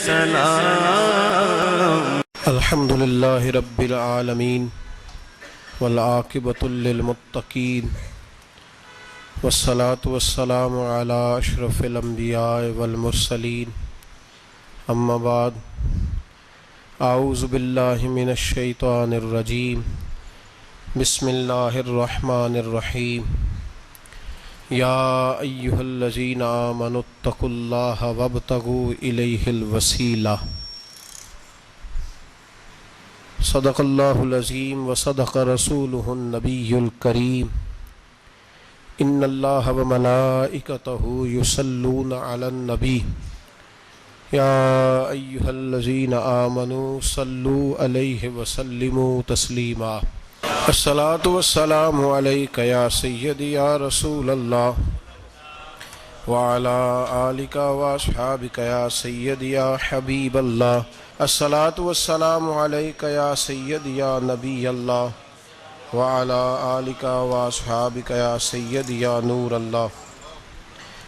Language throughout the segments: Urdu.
سلام. الحمد للہ رب العالمین والعاقبۃ للمتقین والصلاة والسلام علی اشرف الانبیاء والمرسلین. اما بعد، اعوذ باللہ من الشیطان الرجیم. بسم اللہ الرحمن الرحیم. یا ایہا الذین آمنوا اتقوا اللہ وابتغوا الیہ الوسیلہ. صدق اللہ العظیم وصدق رسولہ النبی الکریم. ان اللہ وملائکتہ یصلون علی النبی یا ایہا الذین آمنوا صلوا علیہ وسلموا تسلیما. الصلاۃ والسلام علیک یا سیدی یا رسول اللہ وعلی آلک واصحابک یا سیدی یا حبیب اللہ. الصلاۃ والسلام علیک یا سیدی یا نبی اللہ وعلی آلک واصحابک یا سیدی یا نور اللہ.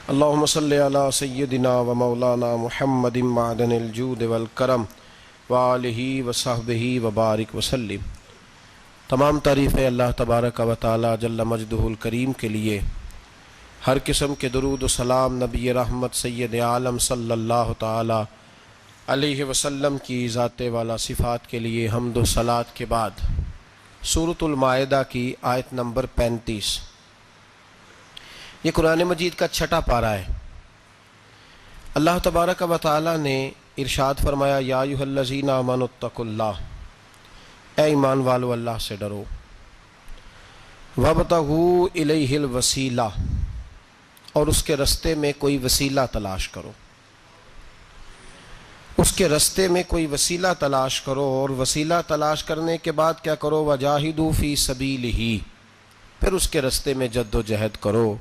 اللہم صلی علی سیدنا و مولانا محمد معدن الجود والکرم وآلہ وصحبہ وبارک وسلم. تمام تعریفیں اللہ تبارک و تعالی جل مجدہ الکریم کے لیے. ہر قسم کے درود و سلام نبی رحمت سید عالم صلی اللہ تعالی علیہ وسلم کی ذات والا صفات کے لیے. حمد و صلات کے بعد سورۃ المائدہ کی آیت نمبر 35. یہ قرآن مجید کا چھٹا پارہ ہے. اللہ تبارک و تعالی نے ارشاد فرمایا یا ایھا الذین آمنوا اتقوا اللہ، اے ایمان والو اللہ سے ڈرو. وابتغوا الیہ الوسیلہ، اور اس کے رستے میں کوئی وسیلہ تلاش کرو. اس کے رستے میں کوئی وسیلہ تلاش کرو، اور وسیلہ تلاش کرنے کے بعد کیا کرو؟ وجاہدوا فی سبیلہ، پھر اس کے رستے میں جد و جہد کرو.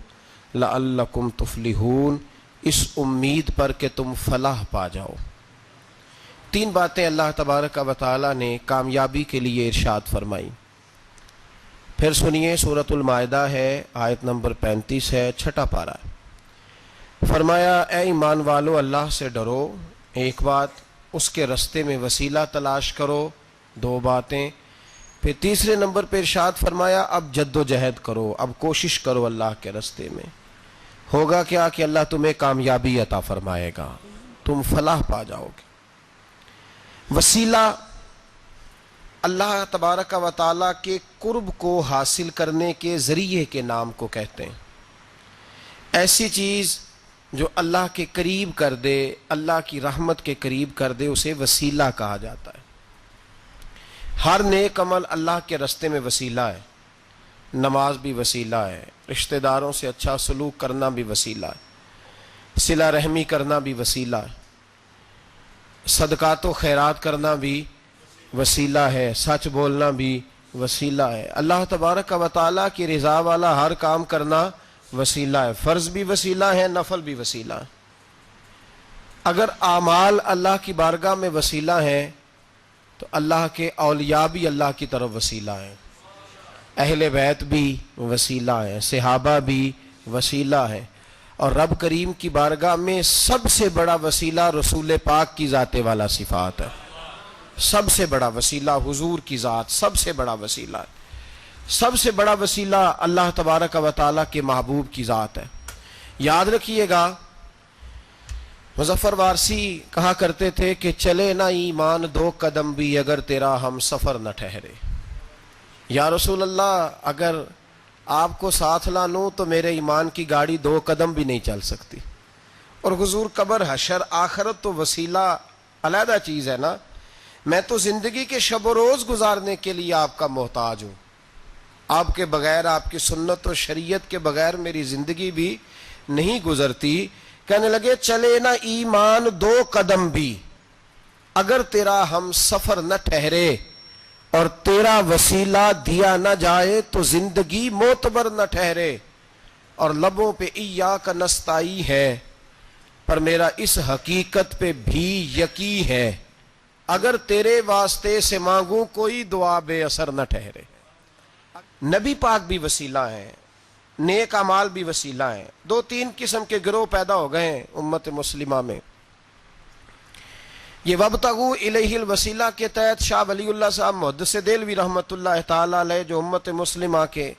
لعلکم تفلحون، اس امید پر کہ تم فلاح پا جاؤ. تین باتیں اللہ تبارک و تعالی نے کامیابی کے لیے ارشاد فرمائی. پھر سنیے، سورۃ المائدہ ہے، آیت نمبر 35 ہے، چھٹا پارہ ہے. فرمایا اے ایمان والو اللہ سے ڈرو. ایک بات، اس کے رستے میں وسیلہ تلاش کرو. دو باتیں. پھر تیسرے نمبر پہ ارشاد فرمایا اب جد و جہد کرو، اب کوشش کرو اللہ کے رستے میں. ہوگا کیا کہ اللہ تمہیں کامیابی عطا فرمائے گا، تم فلاح پا جاؤ گے. وسیلہ اللہ تبارک و تعالیٰ کے قرب کو حاصل کرنے کے ذریعے کے نام کو کہتے ہیں. ایسی چیز جو اللہ کے قریب کر دے، اللہ کی رحمت کے قریب کر دے، اسے وسیلہ کہا جاتا ہے. ہر نیک عمل اللہ کے رستے میں وسیلہ ہے. نماز بھی وسیلہ ہے، رشتہ داروں سے اچھا سلوک کرنا بھی وسیلہ ہے، صلہ رحمی کرنا بھی وسیلہ ہے، صدقات و خیرات کرنا بھی وسیلہ ہے، سچ بولنا بھی وسیلہ ہے. اللہ تبارک و تعالیٰ کی رضا والا ہر کام کرنا وسیلہ ہے. فرض بھی وسیلہ ہے، نفل بھی وسیلہ ہے. اگر اعمال اللہ کی بارگاہ میں وسیلہ ہیں تو اللہ کے اولیاء بھی اللہ کی طرف وسیلہ ہیں، اہل بیت بھی وسیلہ ہیں، صحابہ بھی وسیلہ ہیں. اور رب کریم کی بارگاہ میں سب سے بڑا وسیلہ رسول پاک کی ذات والا صفات ہے. سب سے بڑا وسیلہ حضور کی ذات، سب سے بڑا وسیلہ ہے. سب سے بڑا وسیلہ اللہ تبارک و تعالیٰ کے محبوب کی ذات ہے. یاد رکھیے گا، مظفر وارسی کہا کرتے تھے کہ چلے نہ ایمان دو قدم بھی اگر تیرا ہم سفر نہ ٹھہرے. یا رسول اللہ، اگر آپ کو ساتھ نہ لوں تو میرے ایمان کی گاڑی 2 قدم بھی نہیں چل سکتی. اور حضور قبر، حشر، آخرت تو وسیلہ علیحدہ چیز ہے نا. میں تو زندگی کے شب و روز گزارنے کے لیے آپ کا محتاج ہوں. آپ کے بغیر، آپ کی سنت و شریعت کے بغیر میری زندگی بھی نہیں گزرتی. کہنے لگے چلے نہ ایمان 2 قدم بھی اگر تیرا ہم سفر نہ ٹھہرے، اور تیرا وسیلہ دیا نہ جائے تو زندگی معتبر نہ ٹھہرے. اور لبوں پہ ایاک نستعین ہے، پر میرا اس حقیقت پہ بھی یقین ہے اگر تیرے واسطے سے مانگوں کوئی دعا بے اثر نہ ٹھہرے. نبی پاک بھی وسیلہ ہیں، نیک اعمال بھی وسیلہ ہیں. 2-3 قسم کے گروہ پیدا ہو گئے ہیں امت مسلمہ میں. یہ وابتغوا الیہ الوسیلہ کے تحت شاہ ولی اللہ صاحب محدث دہلوی رحمۃ اللہ تعالی علیہ جو امت مسلمہ کے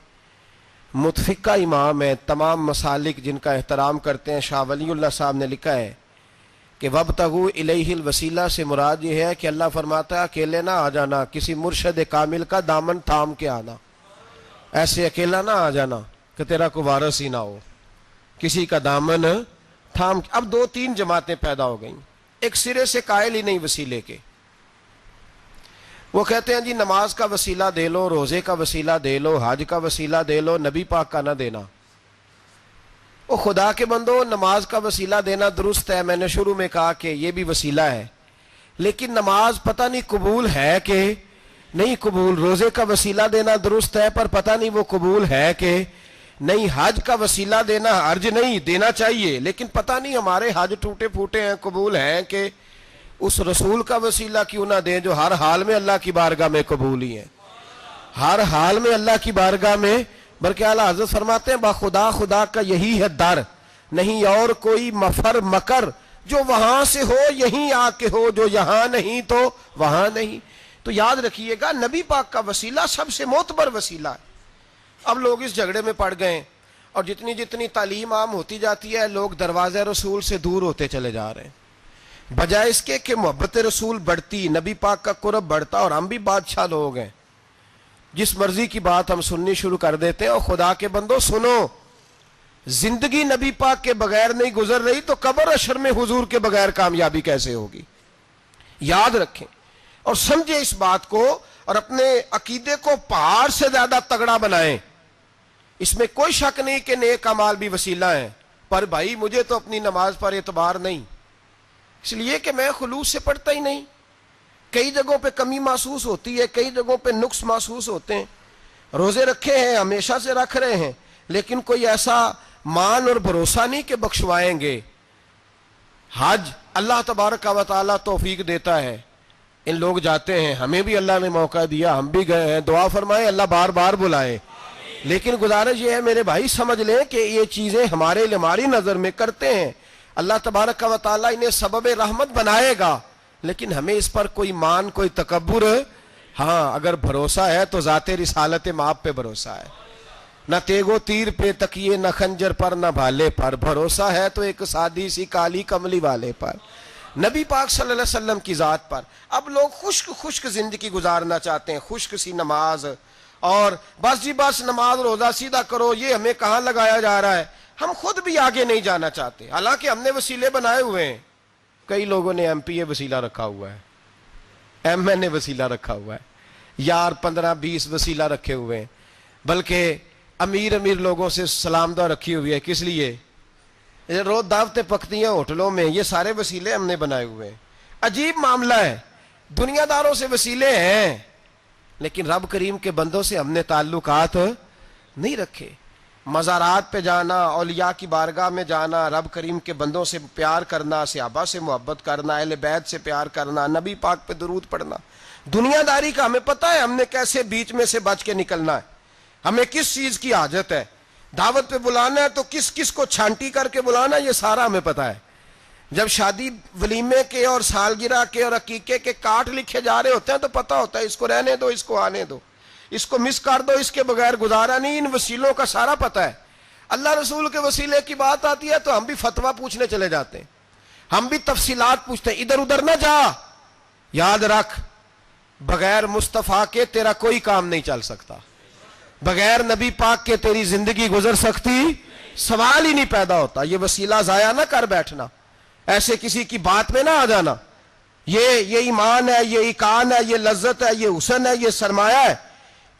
متفقہ امام ہیں، تمام مسالک جن کا احترام کرتے ہیں، شاہ ولی اللہ صاحب نے لکھا ہے کہ وابتغوا الیہ الوسیلہ سے مراد یہ ہے کہ اللہ فرماتا ہے اکیلے نہ آ جانا، کسی مرشد کامل کا دامن تھام کے آنا، ایسے اکیلا نہ آ جانا کہ تیرا کوئی وارث ہی نہ ہو، کسی کا دامن تھام۔ اب دو تین جماعتیں پیدا ہو گئیں، ایک سرے سے قائل ہی نہیں وسیلے کے، وہ کہتے ہیں جی نماز کا وسیلہ دے لو، روزے کا وسیلہ دے لو، حج کا وسیلہ دے لو، نبی پاک کا نہ دینا۔ وہ خدا کے بندو، نماز کا وسیلہ دینا درست ہے، میں نے شروع میں کہا کہ یہ بھی وسیلہ ہے، لیکن نماز پتہ نہیں قبول ہے کہ نہیں قبول۔ روزے کا وسیلہ دینا درست ہے پر پتہ نہیں وہ قبول ہے کہ نہیں۔ حج کا وسیلہ دینا حرج نہیں، دینا چاہیے، لیکن پتہ نہیں ہمارے حج ٹوٹے پھوٹے ہیں، قبول ہیں کہ اس رسول کا وسیلہ کیوں نہ دیں جو ہر حال میں اللہ کی بارگاہ میں قبول ہی ہے، ہر حال میں اللہ کی بارگاہ میں۔ بلکہ اعلیٰ حضرت فرماتے ہیں باخدا خدا کا یہی ہے در، نہیں اور کوئی مفر مکر، جو وہاں سے ہو یہیں آ کے ہو، جو یہاں نہیں تو وہاں نہیں۔ تو یاد رکھیے گا نبی پاک کا وسیلہ سب سے معتبر وسیلہ ہے۔ اب لوگ اس جھگڑے میں پڑ گئے اور جتنی جتنی تعلیم عام ہوتی جاتی ہے لوگ دروازے رسول سے دور ہوتے چلے جا رہے ہیں، بجائے اس کے کہ محبت رسول بڑھتی، نبی پاک کا قرب بڑھتا، اور ہم بھی بادشاہ لوگ ہیں، جس مرضی کی بات ہم سننی شروع کر دیتے ہیں۔ اور خدا کے بندو سنو، زندگی نبی پاک کے بغیر نہیں گزر رہی تو قبر حشر میں حضور کے بغیر کامیابی کیسے ہوگی؟ یاد رکھیں اور سمجھیں اس بات کو، اور اپنے عقیدے کو پہاڑ سے زیادہ تگڑا بنائیں۔ اس میں کوئی شک نہیں کہ نیک اعمال بھی وسیلہ ہیں، پر بھائی مجھے تو اپنی نماز پر اعتبار نہیں، اس لیے کہ میں خلوص سے پڑھتا ہی نہیں، کئی جگہوں پہ کمی محسوس ہوتی ہے، کئی جگہوں پہ نقص محسوس ہوتے ہیں، روزے رکھے ہیں، ہمیشہ سے رکھ رہے ہیں، لیکن کوئی ایسا مان اور بھروسہ نہیں کہ بخشوائیں گے۔ حج اللہ تبارک و تعالیٰ توفیق دیتا ہے، ان لوگ جاتے ہیں، ہمیں بھی اللہ نے موقع دیا، ہم بھی گئے ہیں، دعا فرمائیں اللہ بار بار بلائے، لیکن گزارش یہ ہے میرے بھائی سمجھ لیں کہ یہ چیزیں ہمارے لیے ہماری نظر میں کرتے ہیں، اللہ تبارک و تعالیٰ انہیں سبب رحمت بنائے گا، لیکن ہمیں اس پر کوئی مان، کوئی تکبر، ہاں اگر بھروسہ ہے تو ذات رسالت مآب پہ بھروسہ ہے، نہ تیگو تیر پہ تکیے، نہ خنجر پر، نہ بھالے پر، بھروسہ ہے تو ایک سادی سی کالی کملی والے پر، نبی پاک صلی اللہ علیہ وسلم کی ذات پر۔ اب لوگ خشک زندگی گزارنا چاہتے ہیں، خشک سی نماز، اور بس جی بس نماز روزہ سیدھا کرو، یہ ہمیں کہاں لگایا جا رہا ہے، ہم خود بھی آگے نہیں جانا چاہتے، حالانکہ ہم نے وسیلے بنائے ہوئے ہیں۔ کئی لوگوں نے ایم پی اے وسیلہ رکھا ہوا ہے، ایم این اے وسیلہ رکھا ہوا ہے، یار 15-20 وسیلہ رکھے ہوئے ہیں، بلکہ امیر لوگوں سے سلام دعا رکھی ہوئی ہے، کس لیے؟ روز دعوتیں پکتی ہیں ہوٹلوں میں، یہ سارے وسیلے ہم نے بنائے ہوئے ہیں۔ عجیب معاملہ ہے، دنیا داروں سے وسیلے ہیں لیکن رب کریم کے بندوں سے ہم نے تعلقات نہیں رکھے۔ مزارات پہ جانا، اولیاء کی بارگاہ میں جانا، رب کریم کے بندوں سے پیار کرنا، صحابہ سے محبت کرنا، اہل بیت سے پیار کرنا، نبی پاک پہ درود پڑھنا، دنیا داری کا ہمیں پتہ ہے ہم نے کیسے بیچ میں سے بچ کے نکلنا ہے، ہمیں کس چیز کی حاجت ہے، دعوت پہ بلانا ہے تو کس کس کو چھانٹی کر کے بلانا، یہ سارا ہمیں پتہ ہے۔ جب شادی ولیمے کے اور سالگرہ کے اور عقیقے کے کارڈ لکھے جا رہے ہوتے ہیں تو پتہ ہوتا ہے اس کو رہنے دو، اس کو آنے دو، اس کو مس کر دو، اس کے بغیر گزارا نہیں، ان وسیلوں کا سارا پتہ ہے۔ اللہ رسول کے وسیلے کی بات آتی ہے تو ہم بھی فتویٰ پوچھنے چلے جاتے ہیں، ہم بھی تفصیلات پوچھتے ہیں، ادھر ادھر نہ جا، یاد رکھ بغیر مصطفیٰ کے تیرا کوئی کام نہیں چل سکتا، بغیر نبی پاک کے تیری زندگی گزر سکتی، سوال ہی نہیں پیدا ہوتا۔ یہ وسیلہ ضائع نہ کر بیٹھنا، ایسے کسی کی بات میں نہ آ جانا، یہ ایمان ہے، یہ ایقان ہے، یہ لذت ہے، یہ حسن ہے، یہ سرمایہ ہے،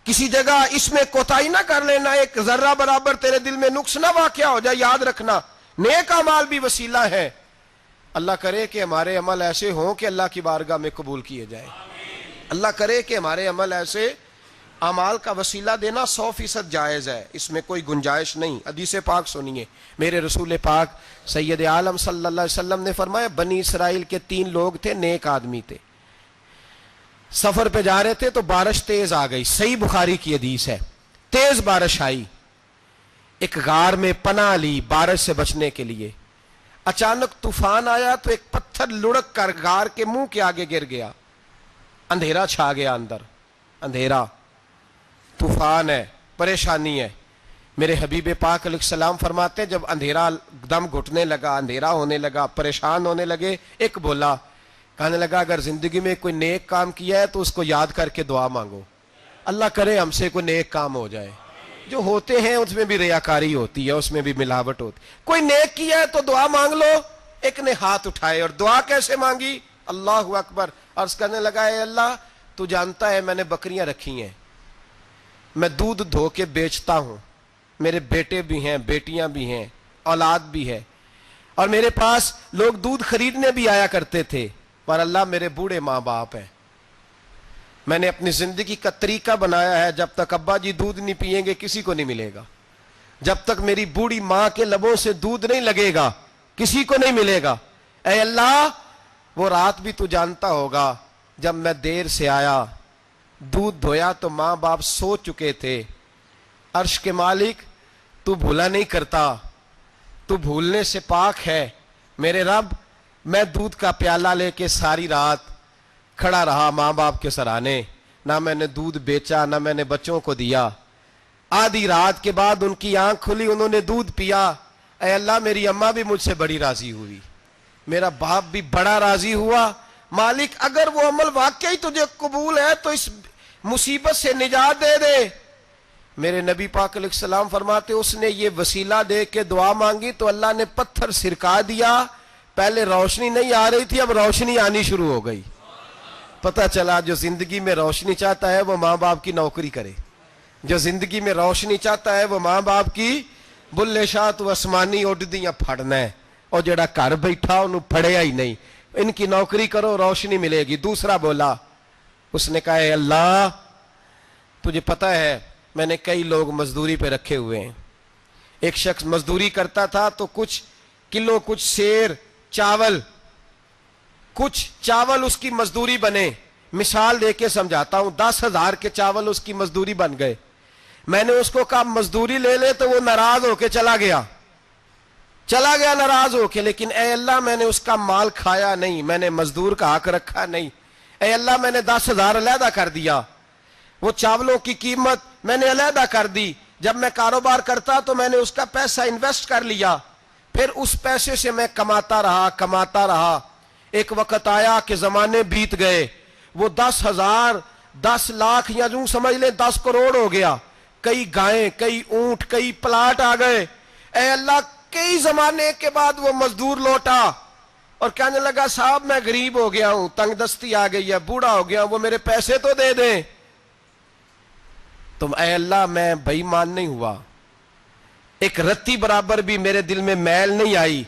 کسی جگہ اس میں کوتاہی نہ کر لینا، ایک ذرہ برابر تیرے دل میں نقص نہ واقع ہو جائے۔ یاد رکھنا نیک اعمال بھی وسیلہ ہے، اللہ کرے کہ ہمارے عمل ایسے ہوں کہ اللہ کی بارگاہ میں قبول کیے جائیں، اللہ کرے کہ ہمارے عمل ایسے، اعمال کا وسیلہ دینا 100% جائز ہے، اس میں کوئی گنجائش نہیں۔ حدیث پاک سنیے، میرے رسول پاک سید عالم صلی اللہ علیہ وسلم نے فرمایا بنی اسرائیل کے 3 لوگ تھے، نیک آدمی تھے، سفر پہ جا رہے تھے تو بارش تیز آ گئی، صحیح بخاری کی حدیث ہے، تیز بارش آئی، ایک غار میں پناہ لی بارش سے بچنے کے لیے، اچانک طوفان آیا تو ایک پتھر لڑک کر غار کے منہ کے آگے گر گیا، اندھیرا چھا گیا اندر، اندھیرا، طوفان ہے، پریشانی ہے۔ میرے حبیب پاک علیہ السلام فرماتے ہیں جب اندھیرا دم گھٹنے لگا، اندھیرا ہونے لگا، پریشان ہونے لگے، ایک بولا، کہنے لگا اگر زندگی میں کوئی نیک کام کیا ہے تو اس کو یاد کر کے دعا مانگو، اللہ کرے ہم سے کوئی نیک کام ہو جائے۔ جو ہوتے ہیں اس میں بھی ریاکاری ہوتی ہے، اس میں بھی ملاوٹ ہوتی، کوئی نیک کیا ہے تو دعا مانگ لو۔ ایک نے ہاتھ اٹھائے اور دعا کیسے مانگی؟ اللہ اکبر، عرض کرنے لگا اے اللہ تو جانتا ہے میں نے بکریاں رکھی ہیں، میں دودھ دھو کے بیچتا ہوں، میرے بیٹے بھی ہیں، بیٹیاں بھی ہیں، اولاد بھی ہے، اور میرے پاس لوگ دودھ خریدنے بھی آیا کرتے تھے، پر اللہ میرے بوڑھے ماں باپ ہیں، میں نے اپنی زندگی کا طریقہ بنایا ہے جب تک ابا جی دودھ نہیں پئیں گے کسی کو نہیں ملے گا، جب تک میری بوڑھی ماں کے لبوں سے دودھ نہیں لگے گا کسی کو نہیں ملے گا۔ اے اللہ وہ رات بھی تو جانتا ہوگا جب میں دیر سے آیا، دودھ دھویا تو ماں باپ سو چکے تھے، عرش کے مالک تو بھولا نہیں کرتا، تو بھولنے سے پاک ہے، میرے رب میں دودھ کا پیالہ لے کے ساری رات کھڑا رہا ماں باپ کے سرانے، نہ میں نے دودھ بیچا نہ میں نے بچوں کو دیا، آدھی رات کے بعد ان کی آنکھ کھلی، انہوں نے دودھ پیا، اے اللہ میری اماں بھی مجھ سے بڑی راضی ہوئی، میرا باپ بھی بڑا راضی ہوا، مالک اگر وہ عمل واقعی تجھے قبول ہے تو اس مصیبت سے نجات دے دے۔ میرے نبی پاک علیہ السلام فرماتے اس نے یہ وسیلہ دے کے دعا مانگی تو اللہ نے پتھر سرکا دیا، پہلے روشنی نہیں آ رہی تھی اب روشنی آنی شروع ہو گئی۔ پتہ چلا جو زندگی میں روشنی چاہتا ہے وہ ماں باپ کی نوکری کرے، جو زندگی میں روشنی چاہتا ہے وہ ماں باپ کی بلے شاہ تو آسمانی اڈدیاں پھڑنا ہے، اور جڑا گھر بیٹھا انہوں پڑھیا ہی نہیں، ان کی نوکری کرو روشنی ملے گی۔ دوسرا بولا، اس نے کہا اے اللہ تجھے پتہ ہے میں نے کئی لوگ مزدوری پہ رکھے ہوئے ہیں، ایک شخص مزدوری کرتا تھا تو کچھ کلو کچھ سیر چاول کچھ چاول اس کی مزدوری بنے، مثال دے کے سمجھاتا ہوں، 10,000 کے چاول اس کی مزدوری بن گئے، میں نے اس کو کہا مزدوری لے لے تو وہ ناراض ہو کے چلا گیا ناراض ہو کے، لیکن اے اللہ میں نے اس کا مال کھایا نہیں، میں نے مزدور کا حق رکھا نہیں، اے اللہ میں نے 10,000 علیحدہ کر دیا، وہ چاولوں کی قیمت میں نے علیحدہ کر دی، جب میں کاروبار کرتا تو میں نے اس کا پیسہ انویسٹ کر لیا، پھر اس پیسے سے میں کماتا رہا، ایک وقت آیا کہ زمانے بیت گئے، وہ 10,000 10 لاکھ یا یوں سمجھ لیں 10 کروڑ ہو گیا، کئی گائیں کئی اونٹ کئی پلاٹ آ گئے، اے اللہ کئی زمانے کے بعد وہ مزدور لوٹا اور کہنے لگا صاحب میں غریب ہو گیا ہوں، تنگ دستی آ گئی ہے، بوڑھا ہو گیا ہوں، وہ میرے پیسے تو دے دیں۔ تم اے اللہ میں بے ایمان نہیں ہوا، ایک رتی برابر بھی میرے دل میں میل نہیں آئی،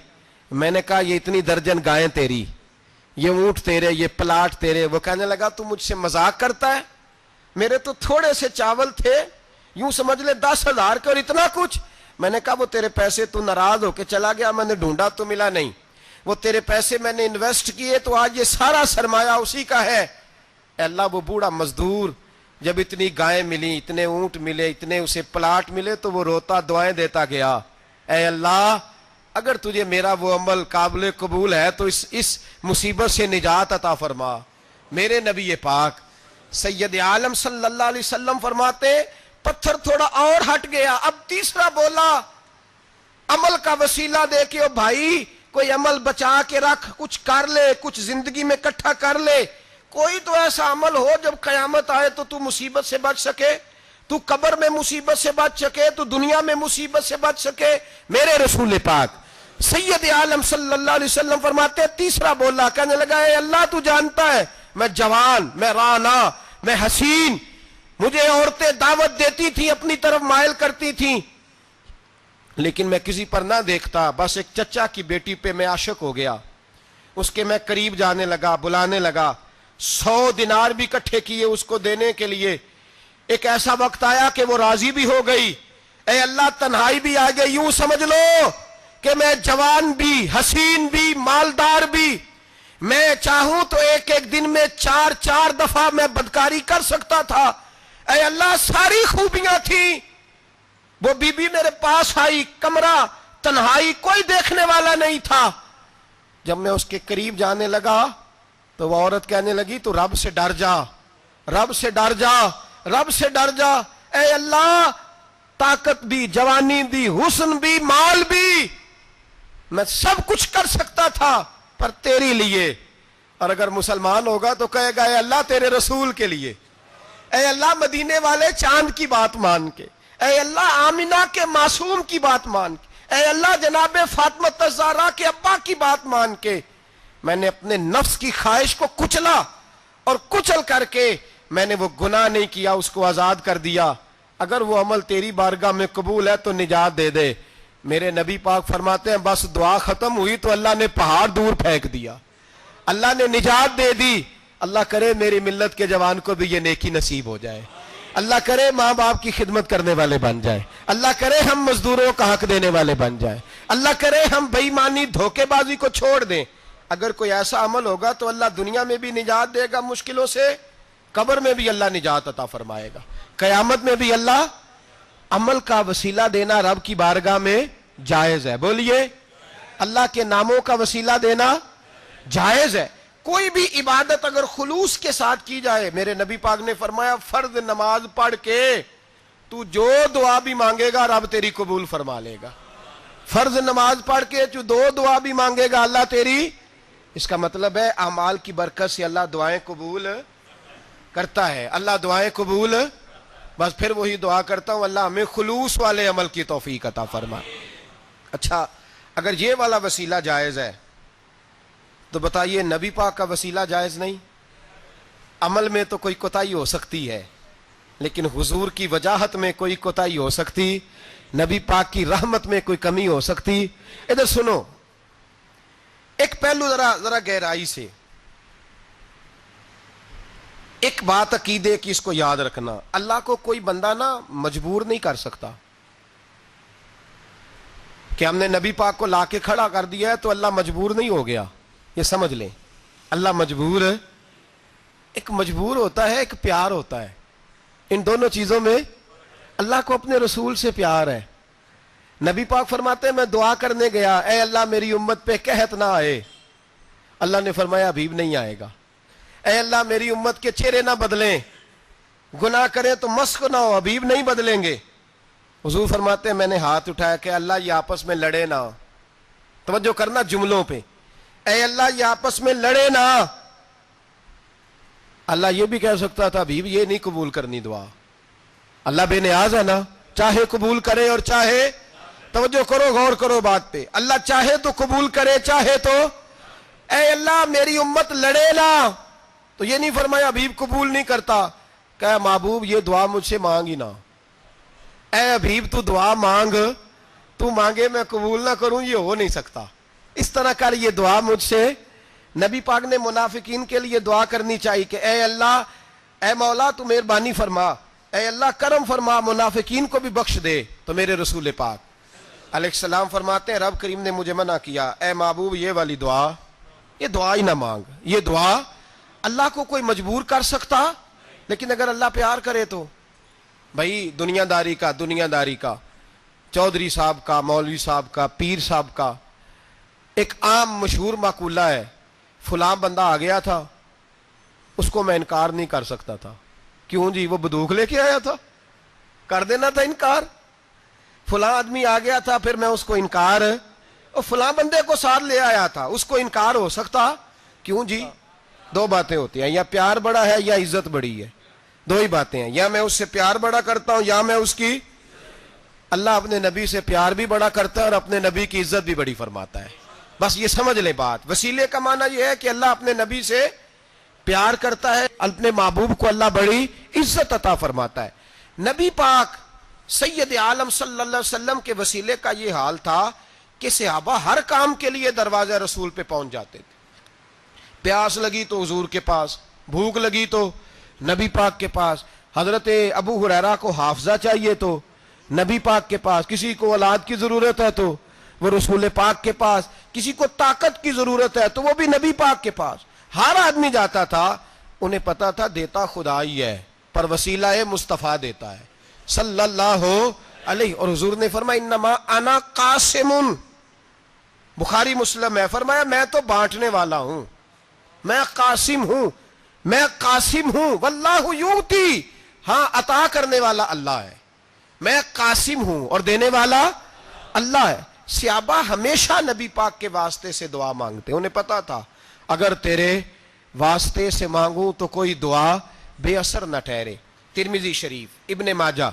میں نے کہا یہ اتنی درجن گائیں تیری، یہ اونٹ تیرے، یہ پلاٹ تیرے۔ وہ کہنے لگا تو مجھ سے مذاق کرتا ہے، میرے تو تھوڑے سے چاول تھے، یوں سمجھ لے 10,000 کے اور اتنا کچھ۔ میں نے کہا وہ تیرے پیسے تو ناراض ہو کے چلا گیا، میں نے ڈھونڈا تو ملا نہیں، وہ تیرے پیسے میں نے انویسٹ کیے تو آج یہ سارا سرمایہ اسی کا ہے۔ اے اللہ وہ بوڑھا مزدور جب اتنی گائیں ملی، اتنے اونٹ ملے، اتنے اسے پلاٹ ملے تو وہ روتا دعائیں دیتا گیا، اے اللہ اگر تجھے میرا وہ عمل قابل قبول ہے تو اس مصیبت سے نجات عطا فرما۔ میرے نبی پاک سید عالم صلی اللہ علیہ وسلم فرماتے پتھر تھوڑا اور ہٹ گیا، اب تیسرا بولا عمل کا وسیلہ دے کے او بھائی کوئی عمل بچا کے رکھ، کچھ کر لے، کچھ زندگی میں اکٹھا کر لے، کوئی تو ایسا عمل ہو جب قیامت آئے تو مصیبت سے بچ سکے، تو قبر میں مصیبت سے بچ سکے، تو دنیا میں مصیبت سے بچ سکے۔ میرے رسول پاک سید عالم صلی اللہ علیہ وسلم فرماتے تیسرا بولا، کہنے لگا اے اللہ تو جانتا ہے میں جوان، میں رانا، میں حسین، مجھے عورتیں دعوت دیتی تھی، اپنی طرف مائل کرتی تھیں، لیکن میں کسی پر نہ دیکھتا، بس ایک چچا کی بیٹی پہ میں عاشق ہو گیا، اس کے میں قریب جانے لگا، بلانے لگا، 100 دینار بھی اکٹھے کیے اس کو دینے کے لیے۔ ایک ایسا وقت آیا کہ وہ راضی بھی ہو گئی، اے اللہ تنہائی بھی آ گئی، یوں سمجھ لو کہ میں جوان بھی، حسین بھی، مالدار بھی، میں چاہوں تو ایک ایک دن میں 4 دفعہ میں بدکاری کر سکتا تھا، اے اللہ ساری خوبیاں تھیں۔ وہ بی بی میرے پاس آئی، کمرہ، تنہائی، کوئی دیکھنے والا نہیں تھا، جب میں اس کے قریب جانے لگا تو وہ عورت کہنے لگی تو رب سے ڈر جا، رب سے ڈر جا، رب سے ڈر جا۔ اے اللہ، طاقت بھی، جوانی بھی، حسن بھی، مال بھی، میں سب کچھ کر سکتا تھا پر تیری لیے۔ اور اگر مسلمان ہوگا تو کہے گا اے اللہ تیرے رسول کے لیے، اے اللہ مدینے والے چاند کی بات مان کے، اے اللہ آمنہ کے معصوم کی بات مان کے، اے اللہ جناب فاطمہ الزہرا کے ابا کی بات مان کے میں نے اپنے نفس کی خواہش کو کچلا، اور کچل کر کے میں نے وہ گناہ نہیں کیا، اس کو آزاد کر دیا۔ اگر وہ عمل تیری بارگاہ میں قبول ہے تو نجات دے دے۔ میرے نبی پاک فرماتے ہیں بس دعا ختم ہوئی تو اللہ نے پہاڑ دور پھینک دیا، اللہ نے نجات دے دی۔ اللہ کرے میری ملت کے جوان کو بھی یہ نیکی نصیب ہو جائے، اللہ کرے ماں باپ کی خدمت کرنے والے بن جائے، اللہ کرے ہم مزدوروں کا حق دینے والے بن جائیں، اللہ کرے ہم بے ایمانی دھوکے بازی کو چھوڑ دیں۔ اگر کوئی ایسا عمل ہوگا تو اللہ دنیا میں بھی نجات دے گا مشکلوں سے، قبر میں بھی اللہ نجات عطا فرمائے گا، قیامت میں بھی اللہ۔ عمل کا وسیلہ دینا رب کی بارگاہ میں جائز ہے، بولیے اللہ کے ناموں کا وسیلہ دینا جائز ہے۔ کوئی بھی عبادت اگر خلوص کے ساتھ کی جائے، میرے نبی پاک نے فرمایا فرض نماز پڑھ کے تو جو دعا بھی مانگے گا رب تیری قبول فرما لے گا۔ فرض نماز پڑھ کے تو دو دعا بھی مانگے گا اللہ تیری، اس کا مطلب ہے اعمال کی برکت سے اللہ دعائیں قبول کرتا ہے، اللہ دعائیں قبول۔ بس پھر وہی دعا کرتا ہوں اللہ ہمیں خلوص والے عمل کی توفیق عطا فرما۔ اچھا اگر یہ والا وسیلہ جائز ہے تو بتائیے نبی پاک کا وسیلہ جائز نہیں؟ عمل میں تو کوئی کوتاہی ہو سکتی ہے لیکن حضور کی وجاہت میں کوئی کوتاہی ہو سکتی، نبی پاک کی رحمت میں کوئی کمی ہو سکتی۔ ادھر سنو ایک پہلو ذرا گہرائی سے، ایک بات عقیدے کی اس کو یاد رکھنا، اللہ کو کوئی بندہ نا مجبور نہیں کر سکتا کہ ہم نے نبی پاک کو لا کے کھڑا کر دیا ہے تو اللہ مجبور نہیں ہو گیا، یہ سمجھ لیں۔ اللہ مجبور ہے، ایک مجبور ہوتا ہے، ایک پیار ہوتا ہے، ان دونوں چیزوں میں اللہ کو اپنے رسول سے پیار ہے۔ نبی پاک فرماتے ہیں میں دعا کرنے گیا اے اللہ میری امت پہ قحط نہ آئے، اللہ نے فرمایا حبیب نہیں آئے گا۔ اے اللہ میری امت کے چہرے نہ بدلیں، گناہ کریں تو مسخ نہ ہو، حبیب نہیں بدلیں گے۔ حضور فرماتے ہیں میں نے ہاتھ اٹھایا کہ اللہ یہ آپس میں لڑے نہ، توجہ کرنا جملوں پہ، اے اللہ یہ آپس میں لڑے نہ۔ اللہ یہ بھی کہہ سکتا تھا حبیب یہ نہیں قبول کرنی دعا، اللہ بے نیاز ہے نا، چاہے قبول کرے اور چاہے، توجہ کرو غور کرو بات پہ، اللہ چاہے تو قبول کرے چاہے تو، اے اللہ میری امت لڑے نہ، تو یہ نہیں فرمایا حبیب قبول نہیں کرتا، کہ محبوب یہ دعا مجھ سے مانگ ہی نہ، اے حبیب تو دعا مانگ، تو مانگے میں قبول نہ کروں یہ ہو نہیں سکتا، اس طرح کر یہ دعا مجھ سے۔ نبی پاک نے منافقین کے لیے دعا کرنی چاہیے کہ اے اللہ، اے مولا تو مہربانی فرما، اے اللہ کرم فرما، منافقین کو بھی بخش دے۔ تو میرے رسول پاک علیہ السلام فرماتے ہیں رب کریم نے مجھے منع کیا، اے محبوب یہ والی دعا، یہ دعا ہی نہ مانگ، یہ دعا۔ اللہ کو کوئی مجبور کر سکتا، لیکن اگر اللہ پیار کرے تو بھائی دنیا داری کا چودھری صاحب کا، مولوی صاحب کا، پیر صاحب کا ایک عام مشہور مقولہ ہے، فلاں بندہ آ گیا تھا اس کو میں انکار نہیں کر سکتا تھا، کیوں جی وہ بندوق لے کے آیا تھا، کر دینا تھا انکار۔ فلاں آدمی آ گیا تھا پھر میں اس کو انکار، اور فلاں بندے کو ساتھ لے آیا تھا اس کو انکار ہو سکتا، کیوں جی؟ دو باتیں ہوتی ہیں، یا پیار بڑا ہے یا عزت بڑی ہے، دو ہی باتیں ہیں، یا میں اس سے پیار بڑا کرتا ہوں یا میں اس کی۔ اللہ اپنے نبی سے پیار بھی بڑا کرتا ہے اور اپنے نبی کی عزت بھی بڑی فرماتا ہے، بس یہ سمجھ لیں بات۔ وسیلے کا معنی یہ ہے کہ اللہ اپنے نبی سے پیار کرتا ہے، اپنے محبوب کو اللہ بڑی عزت عطا فرماتا ہے۔ نبی پاک سید عالم صلی اللہ علیہ وسلم کے وسیلے کا یہ حال تھا کہ صحابہ ہر کام کے لیے دروازہ رسول پہ پہنچ جاتے تھے، پیاس لگی تو حضور کے پاس، بھوک لگی تو نبی پاک کے پاس، حضرت ابو ہریرہ کو حافظہ چاہیے تو نبی پاک کے پاس، کسی کو اولاد کی ضرورت ہے تو وہ رسول پاک کے پاس، کسی کو طاقت کی ضرورت ہے تو وہ بھی نبی پاک کے پاس، ہر آدمی جاتا تھا۔ انہیں پتا تھا دیتا خدا ہی ہے پر وسیلہ مصطفیٰ دیتا ہے صلی اللہ علیہ، اور حضور نے فرمایا انما انا قاسم، بخاری مسلم ہے، فرمایا میں تو بانٹنے والا ہوں، میں قاسم ہوں، میں قاسم ہوں، واللہ یؤتی، ہاں عطا کرنے والا اللہ ہے، میں قاسم ہوں اور دینے والا اللہ ہے۔ صحابہ ہمیشہ نبی پاک کے واسطے سے دعا مانگتے، انہیں پتا تھا اگر تیرے واسطے سے مانگوں تو کوئی دعا بے اثر نہ ٹھہرے۔ ترمذی شریف، ابن ماجہ،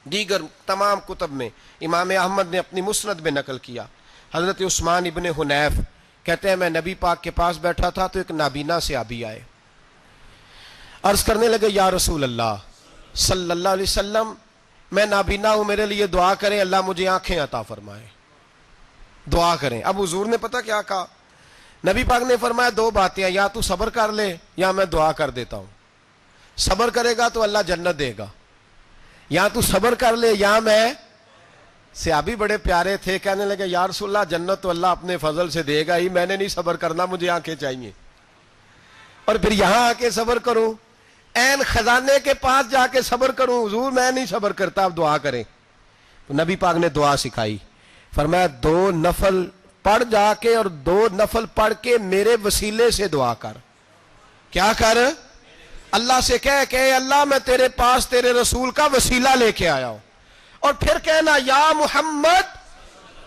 دیگر تمام کتب میں، امام احمد نے اپنی مسند میں نقل کیا، حضرت عثمان ابن حنیف کہتے ہیں میں نبی پاک کے پاس بیٹھا تھا تو ایک نابینا صحابی آئے، عرض کرنے لگے یا رسول اللہ صلی اللہ علیہ وسلم میں نابینا ہوں، میرے لیے دعا کریں، اللہ مجھے آنکھیں عطا فرمائے، دعا کریں۔ اب حضور نے پتہ کیا کہا؟ نبی پاک نے فرمایا دو باتیں ہیں، یا تو صبر کر لے یا میں دعا کر دیتا ہوں، صبر کرے گا تو اللہ جنت دے گا، یا تو صبر کر لے یا میں۔ صحابی بڑے پیارے تھے، کہنے لگے یا رسول اللہ جنت تو اللہ اپنے فضل سے دے گا ہی، میں نے نہیں صبر کرنا، مجھے آنکھیں چاہیے، اور پھر یہاں آ کے صبر کروں، این خزانے کے پاس جا کے صبر کروں، حضور میں نہیں صبر کرتا، اب دعا کریں۔ تو نبی پاک نے دعا سکھائی، فرمایا دو نفل پڑھ جا کے اور دو نفل پڑھ کے میرے وسیلے سے دعا کر۔ کیا کر؟ اللہ سے کہہ کہ اے اللہ میں تیرے پاس تیرے رسول کا وسیلہ لے کے آیا ہوں، اور پھر کہنا یا محمد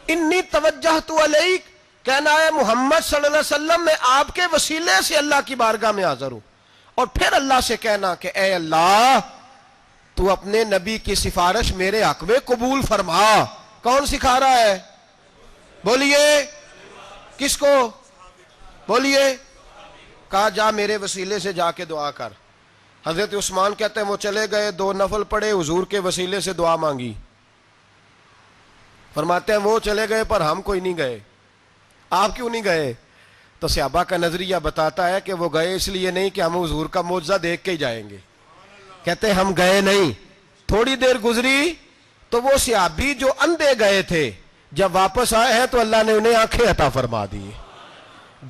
انی توجہت علیک، کہنا ہے محمد صلی اللہ علیہ وسلم میں آپ کے وسیلے سے اللہ کی بارگاہ میں حاضر ہوں، اور پھر اللہ سے کہنا کہ اے اللہ تو اپنے نبی کی سفارش میرے حق میں قبول فرما۔ کون سکھا رہا ہے؟ بولیے کس کو؟ بولیے۔ کہا جا میرے وسیلے سے جا کے دعا کر۔ حضرت عثمان کہتے ہیں وہ چلے گئے، دو نفل پڑھے، حضور کے وسیلے سے دعا مانگی۔ فرماتے ہیں وہ چلے گئے پر ہم کوئی نہیں گئے۔ آپ کیوں نہیں گئے؟ تو صحابہ کا نظریہ بتاتا ہے کہ وہ گئے اس لیے نہیں کہ ہم حضور کا معجزہ دیکھ کے ہی جائیں گے، کہتے ہیں ہم گئے نہیں۔ تھوڑی دیر گزری تو وہ صحابی جو اندھے گئے تھے جب واپس آئے ہیں تو اللہ نے انہیں آنکھیں عطا فرما دی۔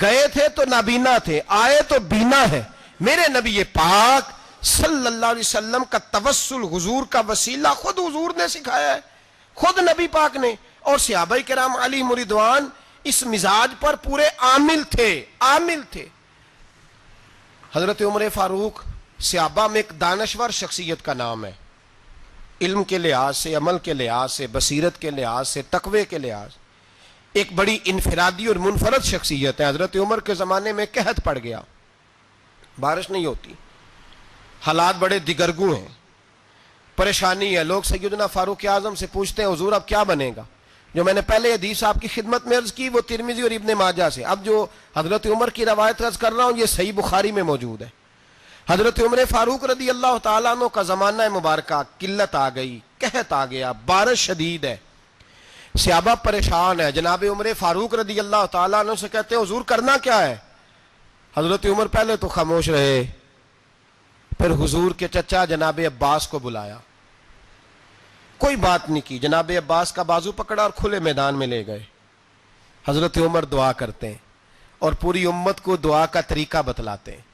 گئے تھے تو نابینا تھے، آئے تو بینا ہے۔ میرے نبی پاک صلی اللہ علیہ وسلم کا توسل، حضور کا وسیلہ خود حضور نے سکھایا ہے، خود نبی پاک نے، اور صحابہ کرام علیہم رضوان اس مزاج پر پورے عامل تھے۔ حضرت عمر فاروق صحابہ میں ایک دانشور شخصیت کا نام ہے، علم کے لحاظ سے، عمل کے لحاظ سے، بصیرت کے لحاظ سے، تقوی کے لحاظ، ایک بڑی انفرادی اور منفرد شخصیت ہے۔ حضرت عمر کے زمانے میں قحط پڑ گیا، بارش نہیں ہوتی، حالات بڑے دگرگوں ہیں، پریشانی ہے۔ لوگ سیدنا فاروق اعظم سے پوچھتے ہیں حضور اب کیا بنے گا؟ جو میں نے پہلے حدیث آپ کی خدمت میں عرض کی وہ ترمذی اور ابن ماجہ سے، اب جو حضرت عمر کی روایت عرض کر رہا ہوں یہ صحیح بخاری میں موجود ہے۔ حضرت عمر فاروق رضی اللہ تعالیٰ عنہ کا زمانہ مبارکہ، قلت آ گئی، قحط آ گیا، بارش شدید ہے، صحابہ پریشان ہے۔ جناب عمر فاروق رضی اللہ تعالیٰ عنہ سے کہتے ہیں حضور کرنا کیا ہے؟ حضرت عمر پہلے تو خاموش رہے، پھر حضور کے چچا جناب عباس کو بلایا، کوئی بات نہیں کی، جناب عباس کا بازو پکڑا اور کھلے میدان میں لے گئے۔ حضرت عمر دعا کرتے ہیں اور پوری امت کو دعا کا طریقہ بتلاتے ہیں۔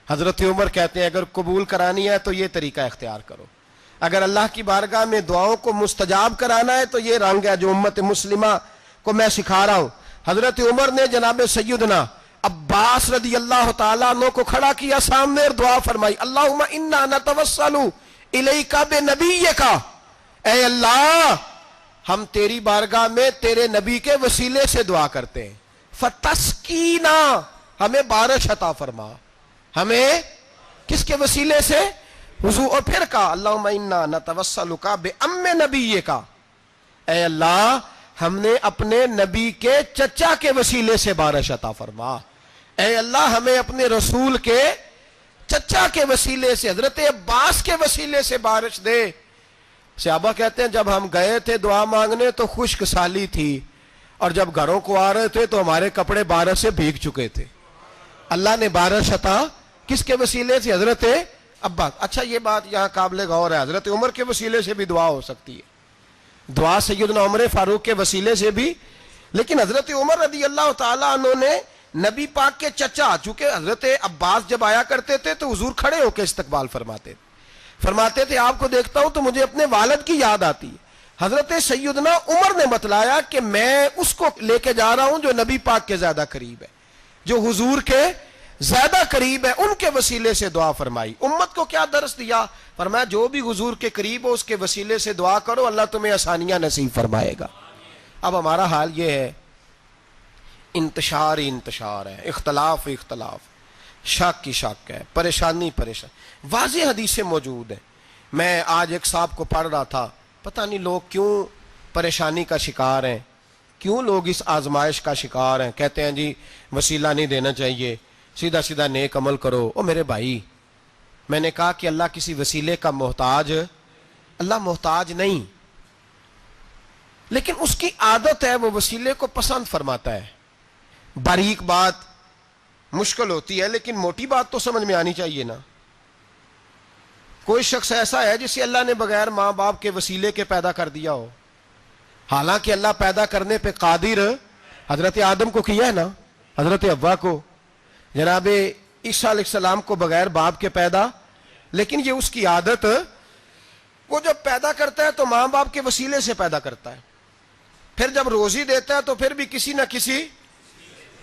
حضرت عمر کہتے ہیں اگر قبول کرانی ہے تو یہ طریقہ اختیار کرو، اگر اللہ کی بارگاہ میں دعاؤں کو مستجاب کرانا ہے تو یہ رنگ ہے جو امت مسلمہ کو میں سکھا رہا ہوں۔ حضرت عمر نے جناب سیدنا عباس رضی اللہ تعالیٰ عنہ کو کھڑا کیا سامنے اور دعا فرمائی، اللہم انا نتوسل الیک بنبیک، اے اللہ ہم تیری بارگاہ میں تیرے نبی کے وسیلے سے دعا کرتے ہیں، فتسقینا، ہمیں بارش عطا فرما، ہمیں کس کے وسیلے سے؟ حضور۔ اور پھر کہا اللہم انا نتوسلک بام نبیک، اے اللہ ہم نے اپنے نبی کے چچا کے وسیلے سے بارش عطا فرما، اے اللہ ہمیں اپنے رسول کے چچا کے وسیلے سے، حضرت عباس کے وسیلے سے بارش دے۔ صحابہ کہتے ہیں جب ہم گئے تھے دعا مانگنے تو خشک سالی تھی، اور جب گھروں کو آ رہے تھے تو ہمارے کپڑے بارش سے بھیگ چکے تھے۔ اللہ نے بارش عطا کس کے وسیلے سے؟ حضرت عباس۔ اچھا یہ بات یہاں قابل غور ہے، حضرت عمر کے وسیلے سے بھی دعا ہو سکتی ہے، دعا سیدنا عمر فاروق کے وسیلے سے بھی، لیکن حضرت عمر رضی اللہ تعالیٰ عنہ نے نبی پاک کے چچا، چونکہ حضرت عباس جب آیا کرتے تھے تو حضور کھڑے ہو کے استقبال فرماتے تھے، آپ کو دیکھتا ہوں تو مجھے اپنے والد کی یاد آتی ہے، حضرت سیدنا عمر نے بتلایا کہ میں اس کو لے کے جا رہا ہوں جو نبی پاک کے زیادہ قریب ہے، جو حضور کے زیادہ قریب ہے، ان کے وسیلے سے دعا فرمائی۔ امت کو کیا درس دیا؟ فرمایا جو بھی حضور کے قریب ہو اس کے وسیلے سے دعا کرو، اللہ تمہیں آسانیاں نصیب فرمائے گا۔ اب ہمارا حال یہ ہے، انتشار ہی انتشار ہے، اختلاف ہی اختلاف، شک کی شک ہے، پریشانی پریشانی، واضح حدیثیں موجود ہیں۔ میں آج ایک صاحب کو پڑھ رہا تھا، پتہ نہیں لوگ کیوں پریشانی کا شکار ہیں، کیوں لوگ اس آزمائش کا شکار ہیں، کہتے ہیں جی وسیلہ نہیں دینا چاہیے، سیدھا سیدھا نیک عمل کرو۔ او میرے بھائی، میں نے کہا کہ اللہ کسی وسیلے کا محتاج، اللہ محتاج نہیں، لیکن اس کی عادت ہے وہ وسیلے کو پسند فرماتا ہے۔ باریک بات مشکل ہوتی ہے لیکن موٹی بات تو سمجھ میں آنی چاہیے نا۔ کوئی شخص ایسا ہے جسے اللہ نے بغیر ماں باپ کے وسیلے کے پیدا کر دیا ہو، حالانکہ اللہ پیدا کرنے پہ قادر، حضرت آدم کو کیا ہے نا، حضرت حوا کو، جناب عیسیٰ علیہ السلام کو بغیر باپ کے پیدا، لیکن یہ اس کی عادت، وہ جب پیدا کرتا ہے تو ماں باپ کے وسیلے سے پیدا کرتا ہے، پھر جب روزی دیتا ہے تو پھر بھی کسی نہ کسی،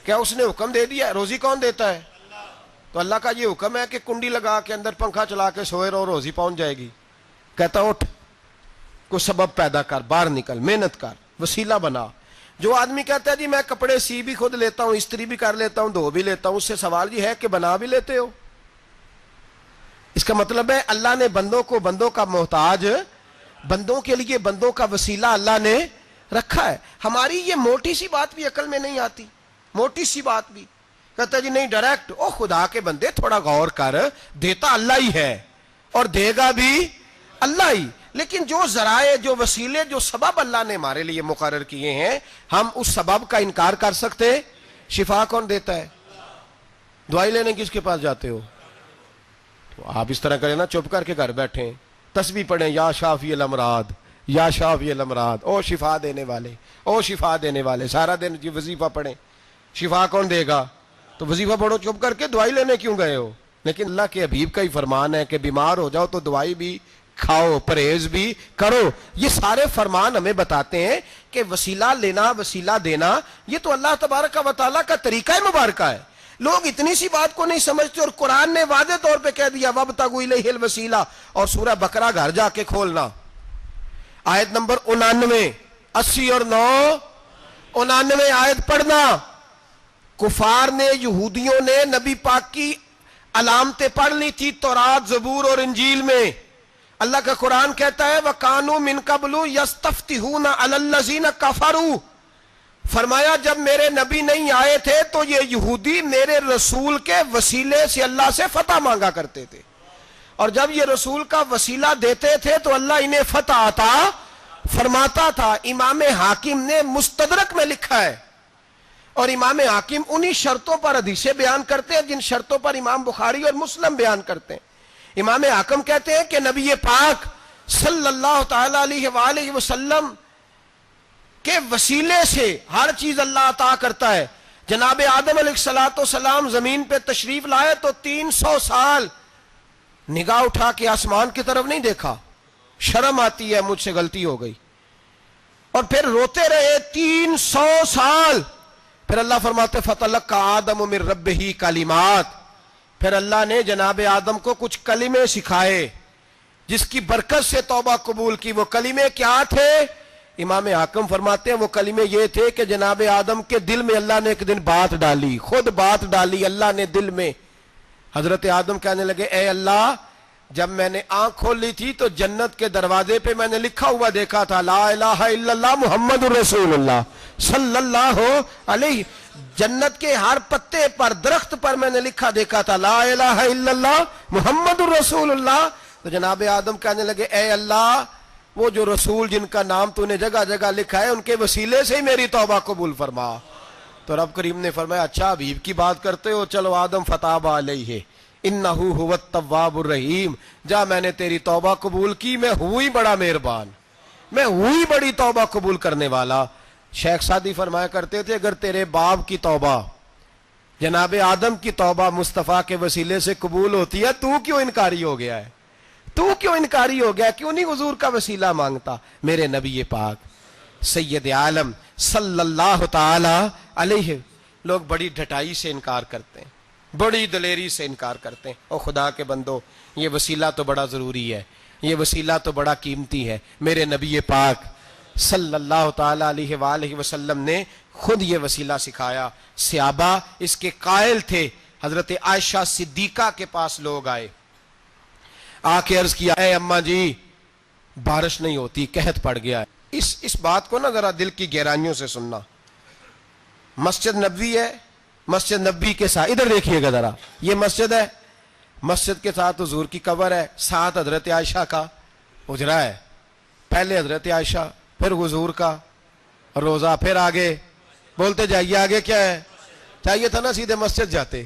کیا اس نے حکم دے دیا؟ روزی کون دیتا ہے؟ تو اللہ کا یہ حکم ہے کہ کنڈی لگا کے اندر پنکھا چلا کے سوئے رہو، روزی پہنچ جائے گی؟ کہتا اٹھ، کوئی سبب پیدا کر، باہر نکل، محنت کر، وسیلہ بنا۔ جو آدمی کہتا ہے جی میں کپڑے سی بھی خود لیتا ہوں، استری بھی کر لیتا ہوں، دھو بھی لیتا ہوں، اس سے سوال یہ ہے کہ بنا بھی لیتے ہو؟ اس کا مطلب ہے اللہ نے بندوں کو بندوں کا محتاج، بندوں کے لیے بندوں کا وسیلہ اللہ نے رکھا ہے۔ ہماری یہ موٹی سی بات بھی عقل میں نہیں آتی، موٹی سی بات بھی کہتا ہے جی نہیں ڈائریکٹ، او خدا کے بندے تھوڑا غور کر، دیتا اللہ ہی ہے اور دے گا بھی اللہ ہی، لیکن جو ذرائع، جو وسیلے، جو سبب اللہ نے ہمارے لیے مقرر کیے ہیں، ہم اس سبب کا انکار کر سکتے؟ شفا کون دیتا ہے؟ دوائی لینے کس کے پاس جاتے ہو؟ تو آپ اس طرح کریں نا، چپ کر کے گھر بیٹھیں، تسبیح پڑھیں، یا شافی الامراض، یا شافی الامراض، او شفا دینے والے، او شفا دینے والے، سارا دن جی وظیفہ پڑھیں، شفا کون دے گا؟ تو وظیفہ پڑھو چپ کر کے، دوائی لینے کیوں گئے ہو؟ لیکن اللہ کے حبیب کا ہی فرمان ہے کہ بیمار ہو جاؤ تو دوائی بھی کھاؤ، پرہیز بھی کرو۔ یہ سارے فرمان ہمیں بتاتے ہیں کہ وسیلہ لینا، وسیلہ دینا، یہ تو اللہ تبارک و تعالیٰ کا طریقہ مبارکہ ہے۔ لوگ اتنی سی بات کو نہیں سمجھتے، اور قرآن نے واضح طور پہ کہہ دیا وَابْتَغُوا إِلَيْهِ الْوَسِيلَةَ، اور سورہ بقرہ گھر جا کے کھولنا، آیت نمبر 99، 80 اور 9، 99 آیت پڑھنا۔ کفار نے، یہودیوں نے نبی پاک کی علامتیں پڑھ لی تھی تورات، زبور اور انجیل میں۔ اللہ کا قرآن کہتا ہے وَكَانُوا مِن قَبْلُ يَسْتَفْتِحُونَ عَلَى الَّذِينَ كَفَرُوا، فرمایا جب میرے نبی نہیں آئے تھے تو یہ یہودی میرے رسول کے وسیلے سے اللہ سے فتح مانگا کرتے تھے، اور جب یہ رسول کا وسیلہ دیتے تھے تو اللہ انہیں فتح عطا فرماتا تھا۔ امام حاکم نے مستدرک میں لکھا ہے، اور امام حاکم انہی شرطوں پر حدیثیں بیان کرتے ہیں جن شرطوں پر امام بخاری اور مسلم بیان کرتے ہیں۔ امام حاکم کہتے ہیں کہ نبی پاک صلی اللہ تعالی علیہ وآلہ وسلم کے وسیلے سے ہر چیز اللہ عطا کرتا ہے۔ جناب آدم علیہ السلام زمین پہ تشریف لائے تو 300 سال نگاہ اٹھا کے آسمان کی طرف نہیں دیکھا، شرم آتی ہے مجھ سے غلطی ہو گئی، اور پھر روتے رہے 300 سال، پھر اللہ فرماتے فَتَلَقَّى آدَمُ مِن رَبِّهِ کلمات، پھر اللہ نے جناب آدم کو کچھ کلمے سکھائے جس کی برکت سے توبہ قبول کی۔ وہ کلمے کیا تھے؟ امام حاکم فرماتے ہیں وہ کلمے یہ تھے کہ جناب آدم کے دل میں اللہ نے ایک دن بات ڈالی، خود بات ڈالی اللہ نے دل میں۔ حضرت آدم کہنے لگے اے اللہ، جب میں نے آنکھ کھولی تھی تو جنت کے دروازے پہ میں نے لکھا ہوا دیکھا تھا لا الہ الا اللہ محمد الرسول اللہ صلی اللہ علیہ، جنت کے ہر پتے پر، درخت پر میں نے لکھا دیکھا تھا لا الہ الا اللہ محمد الرسول اللہ۔ تو جناب آدم کہنے لگے اے اللہ، وہ جو رسول جن کا نام تو نے جگہ جگہ لکھا ہے ان کے وسیلے سے ہی میری توبہ قبول فرما۔ تو رب کریم نے فرمایا اچھا حبیب کی بات کرتے ہو، چلو آدم فتاب علیہ انہ هو التواب الرحیم، جا میں نے تیری توبہ قبول کی، میں ہوئی بڑا مہربان، میں ہوئی بڑی توبہ قبول کرنے والا۔ شیخ سعدی فرمایا کرتے تھے اگر تیرے باپ کی توبہ، جناب آدم کی توبہ مصطفیٰ کے وسیلے سے قبول ہوتی ہے تو کیوں انکاری ہو گیا ہے؟ تو کیوں انکاری ہو گیا؟ کیوں نہیں حضور کا وسیلہ مانگتا؟ میرے نبی پاک سید عالم صلی اللہ تعالی علیہ، لوگ بڑی ڈھٹائی سے انکار کرتے ہیں، بڑی دلیری سے انکار کرتے ہیں۔ او خدا کے بندو، یہ وسیلہ تو بڑا ضروری ہے، یہ وسیلہ تو بڑا قیمتی ہے۔ میرے نبی پاک صلی اللہ تعالی علیہ وآلہ وسلم نے خود یہ وسیلہ سکھایا۔ صحابہ اس کے قائل تھے۔ حضرت عائشہ صدیقہ کے پاس لوگ آئے، آ کے عرض کیا، اے اماں جی بارش نہیں ہوتی، قحط پڑ گیا ہے۔ اس بات کو نا ذرا دل کی گہرائیوں سے سننا۔ مسجد نبوی ہے، مسجد نبوی کے ساتھ ادھر دیکھیے گا ذرا، یہ مسجد ہے، مسجد کے ساتھ حضور کی قبر ہے، ساتھ حضرت عائشہ کا حجرہ ہے، پہلے حضرت عائشہ پھر حضور کا روزہ، پھر آگے بولتے جائیے آگے کیا ہے؟ چاہیے تھا نا سیدھے مسجد جاتے،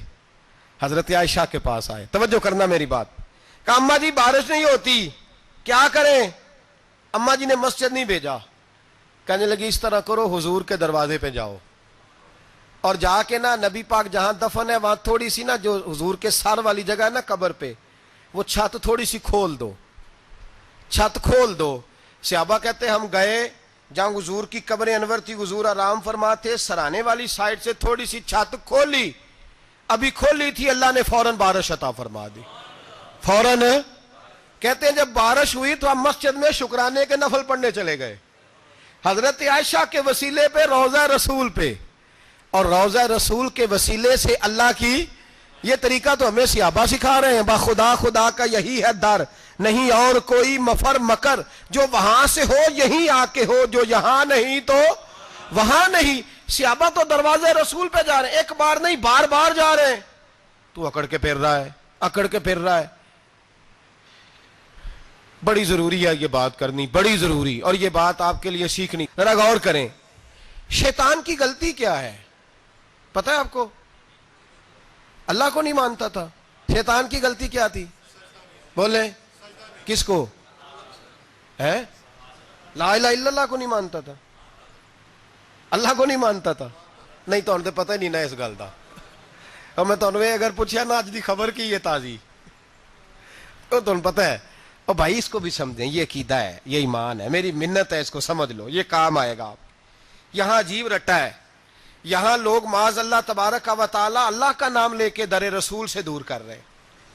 حضرت عائشہ کے پاس آئے۔ توجہ کرنا میری بات۔ کہا اماں جی بارش نہیں ہوتی، کیا کریں؟ اماں جی نے مسجد نہیں بھیجا، کہنے لگی اس طرح کرو، حضور کے دروازے پہ جاؤ اور جا کے نا نبی پاک جہاں دفن ہے وہاں تھوڑی سی نا جو حضور کے سر والی جگہ ہے نا قبر پہ، وہ چھت تھوڑی سی کھول دو، چھت کھول دو۔ صحابہ کہتے ہم گئے جہاں حضور کی قبر انور تھی، حضور آرام فرماتے، سرانے والی سائڈ سے تھوڑی سی چھت کھولی، ابھی کھولی تھی اللہ نے فوراً بارش عطا فرما دی، فوراً۔ کہتے ہیں جب بارش ہوئی تو ہم مسجد میں شکرانے کے نفل پڑھنے چلے گئے، حضرت عائشہ کے وسیلے پہ، روضہ رسول پہ، اور روضہ رسول کے وسیلے سے اللہ کی یہ طریقہ تو ہمیں صحابہ سکھا رہے ہیں۔ خدا خدا کا یہی ہے در، نہیں اور کوئی مفر مکر، جو وہاں سے ہو یہیں آ کے ہو، جو یہاں نہیں تو وہاں نہیں۔ صحابہ تو دروازے رسول پہ جا رہے ہیں، ایک بار نہیں بار بار جا رہے ہیں، تو اکڑ کے پھر رہا ہے، اکڑ کے پھر رہا ہے۔ بڑی ضروری ہے یہ بات کرنی، بڑی ضروری، اور یہ بات آپ کے لیے سیکھنی۔ ذرا غور کریں، شیطان کی غلطی کیا ہے پتہ ہے آپ کو؟ اللہ کو نہیں مانتا تھا۔ شیطان کی غلطی کیا تھی؟ بولے کس کو؟ ہے لا الہ الا اللہ کو نہیں مانتا تھا، اللہ کو نہیں مانتا تھا۔ نہیں تو پتہ ہی نہیں نا اس گل دا، اور میں تمہیں اگر پوچھا نا اج دی خبر کی یہ تازی، تو تمہیں پتہ ہے۔ اور بھائی اس کو بھی سمجھیں، یہ عقیدہ ہے، یہ ایمان ہے، میری منت ہے، اس کو سمجھ لو، یہ کام آئے گا۔ یہاں عجیب رٹا ہے، یہاں لوگ معاذ اللہ تبارک و تعالی اللہ کا نام لے کے در رسول سے دور کر رہے ہیں۔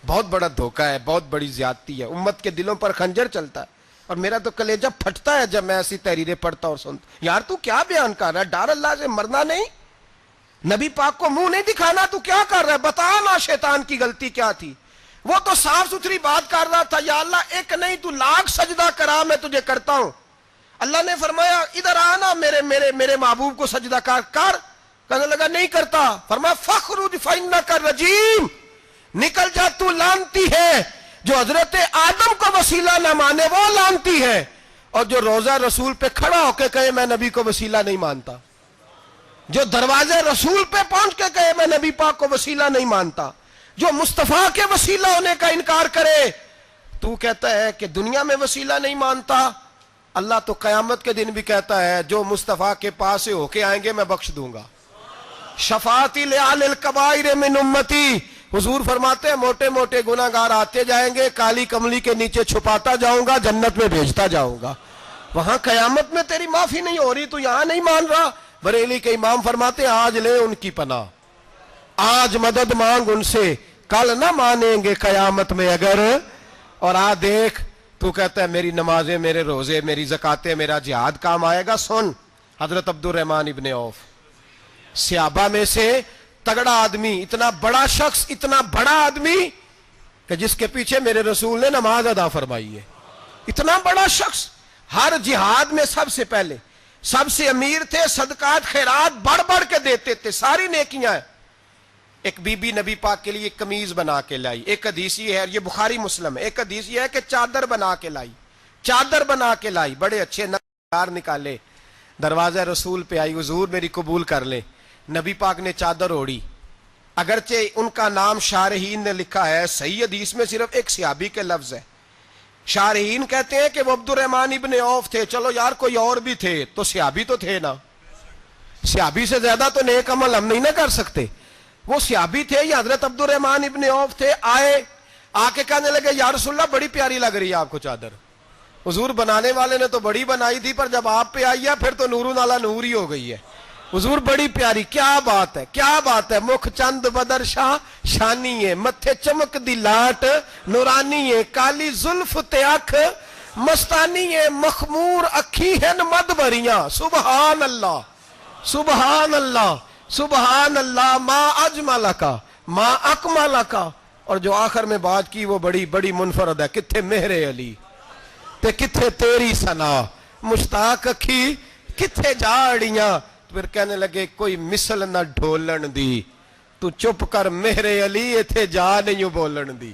بہت بڑا دھوکہ ہے، بہت بڑی زیادتی ہے، امت کے دلوں پر خنجر چلتا ہے، اور میرا تو کلیجہ پھٹتا ہے جب میں ایسی تحریریں پڑھتا اور سنتا۔ یار تو کیا بیان کر رہا ہے؟ ڈر اللہ سے مرنا نہیں، نبی پاک کو منہ نہیں دکھانا، تو کیا کر رہا ہے؟ بتا نا شیطان کی غلطی کیا تھی؟ وہ تو صاف ستھری بات کر رہا تھا، یا اللہ ایک نہیں تو لاکھ سجدہ کرا میں تجھے کرتا ہوں۔ اللہ نے فرمایا ادھر آنا، میرے محبوب کو سجدہ کر۔ کہنے لگا نہیں کرتا، فرمایا فخرج فإنک رجیم، نکل جا تو لعنتی ہے۔ جو حضرت آدم کو وسیلہ نہ مانے وہ لعنتی ہے، اور جو روضہ رسول پہ کھڑا ہو کے کہے میں نبی کو وسیلہ نہیں مانتا، جو دروازے رسول پہ پہنچ کے کہے میں نبی پاک کو وسیلہ نہیں مانتا، جو مصطفیٰ کے وسیلہ ہونے کا انکار کرے، تو کہتا ہے کہ دنیا میں وسیلہ نہیں مانتا۔ اللہ تو قیامت کے دن بھی کہتا ہے جو مصطفیٰ کے پاس سے ہو کے آئیں گے میں بخش دوں گا۔ شفاعتی لأہل الکبائر من امتی، حضور فرماتے ہیں موٹے موٹے گناہگار آتے جائیں گے، کالی کملی کے نیچے چھپاتا جاؤں گا، جنت میں بھیجتا جاؤں گا۔ وہاں قیامت میں تیری معافی نہیں ہو رہی، تو یہاں نہیں مان رہا۔ بریلی کے امام فرماتے ہیں آج لے ان کی پناہ، آج مدد مانگ ان سے، کل نہ مانیں گے قیامت میں اگر۔ اور دیکھ تو کہتا ہے میری نمازیں، میرے روزے، میری زکاتیں، میرا جہاد کام آئے گا۔ سن، حضرت عبد الرحمن ابن عوف صحابہ میں سے تگڑا آدمی، اتنا بڑا شخص، اتنا بڑا آدمی کہ جس کے پیچھے میرے رسول نے نماز ادا فرمائی ہے، اتنا بڑا شخص، ہر جہاد میں سب سے پہلے، سب سے امیر تھے، صدقات خیرات بڑھ بڑھ کے دیتے تھے، ساری نیکیاں ہیں۔ ایک بی بی نبی پاک کے لیے ایک قمیض بنا کے لائی، ایک حدیث یہ ہے، یہ بخاری مسلم ہے، ایک حدیث یہ ہے کہ چادر بنا کے لائی، چادر بنا کے لائی، بڑے اچھے نگار نکالے، دروازہ رسول پہ آئی، حضور میری قبول کر لیں۔ نبی پاک نے چادر اوڑی، اگرچہ ان کا نام شارحین نے لکھا ہے، صحیح حدیث میں صرف ایک صحابی کے لفظ ہے۔ شارحین کہتے ہیں کہ وہ عبد الرحمن ابن عوف تھے، چلو یار کوئی اور بھی تھے تو صحابی تو تھے نا، صحابی سے زیادہ تو نیک عمل ہم نہیں نہ کر سکتے، وہ صحابی تھے یا حضرت عبد الرحمن ابن عوف تھے۔ آئے آ کے کہنے لگے یا رسول اللہ بڑی پیاری لگ رہی ہے آپ کو چادر. حضور بنانے والے نے تو بڑی بنائی تھی، پر جب آپ پہ آئی ہے پھر تو نور نالا نور ہی ہو گئی ہے. حضور بڑی پیاری، کیا بات ہے کیا بات ہے. مکھ چند بدر شاہ شانی ہے، متھے چمک دی لاٹ نورانی ہے، کالی زلف تے اکھ مستانی ہے، مخمور اکھی ہیں مد بھریاں. سبحان اللہ سبحان اللہ سبحان اللہ. ما اجمل کا ما اکمل کا. اور جو آخر میں بات کی وہ بڑی بڑی منفرد ہے. کتھے مہر علی تے کتھے تیری ثنا، مشتاق اکھی کتھے جاڑیاں. پھر کہنے لگے کوئی مثل نہ ڈھولن دی، تو چپ کر مہر علی ایتھے جا نہیں بولن دی.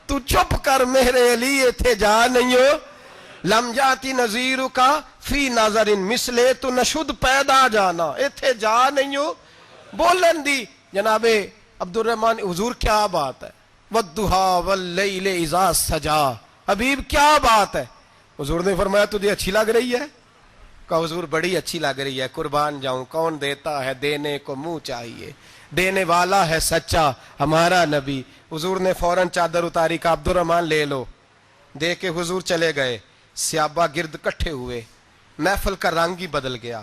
تو چپ کر مہر علی ایتھے جا نہیں. لم جاتی نظیر کا فی نظر مثلے، تو نشد پیدا جانا ایتھے جا نہیں بولن دی. جناب عبد الرحمن حضور کیا بات ہے. والضحیٰ واللیل اذا سجا. حبیب کیا بات ہے. حضور نے فرمایا تجھے اچھی لگ رہی ہے؟ کہا حضور بڑی اچھی لگ رہی ہے. قربان جاؤں، کون دیتا ہے دینے کو منہ چاہیے، دینے والا ہے سچا ہمارا نبی. حضور نے فوراً چادر اتاری. کہا عبد الرحمن لے لو. دے کے حضور چلے گئے. صحابہ گرد کٹھے ہوئے. محفل کا رنگ ہی بدل گیا.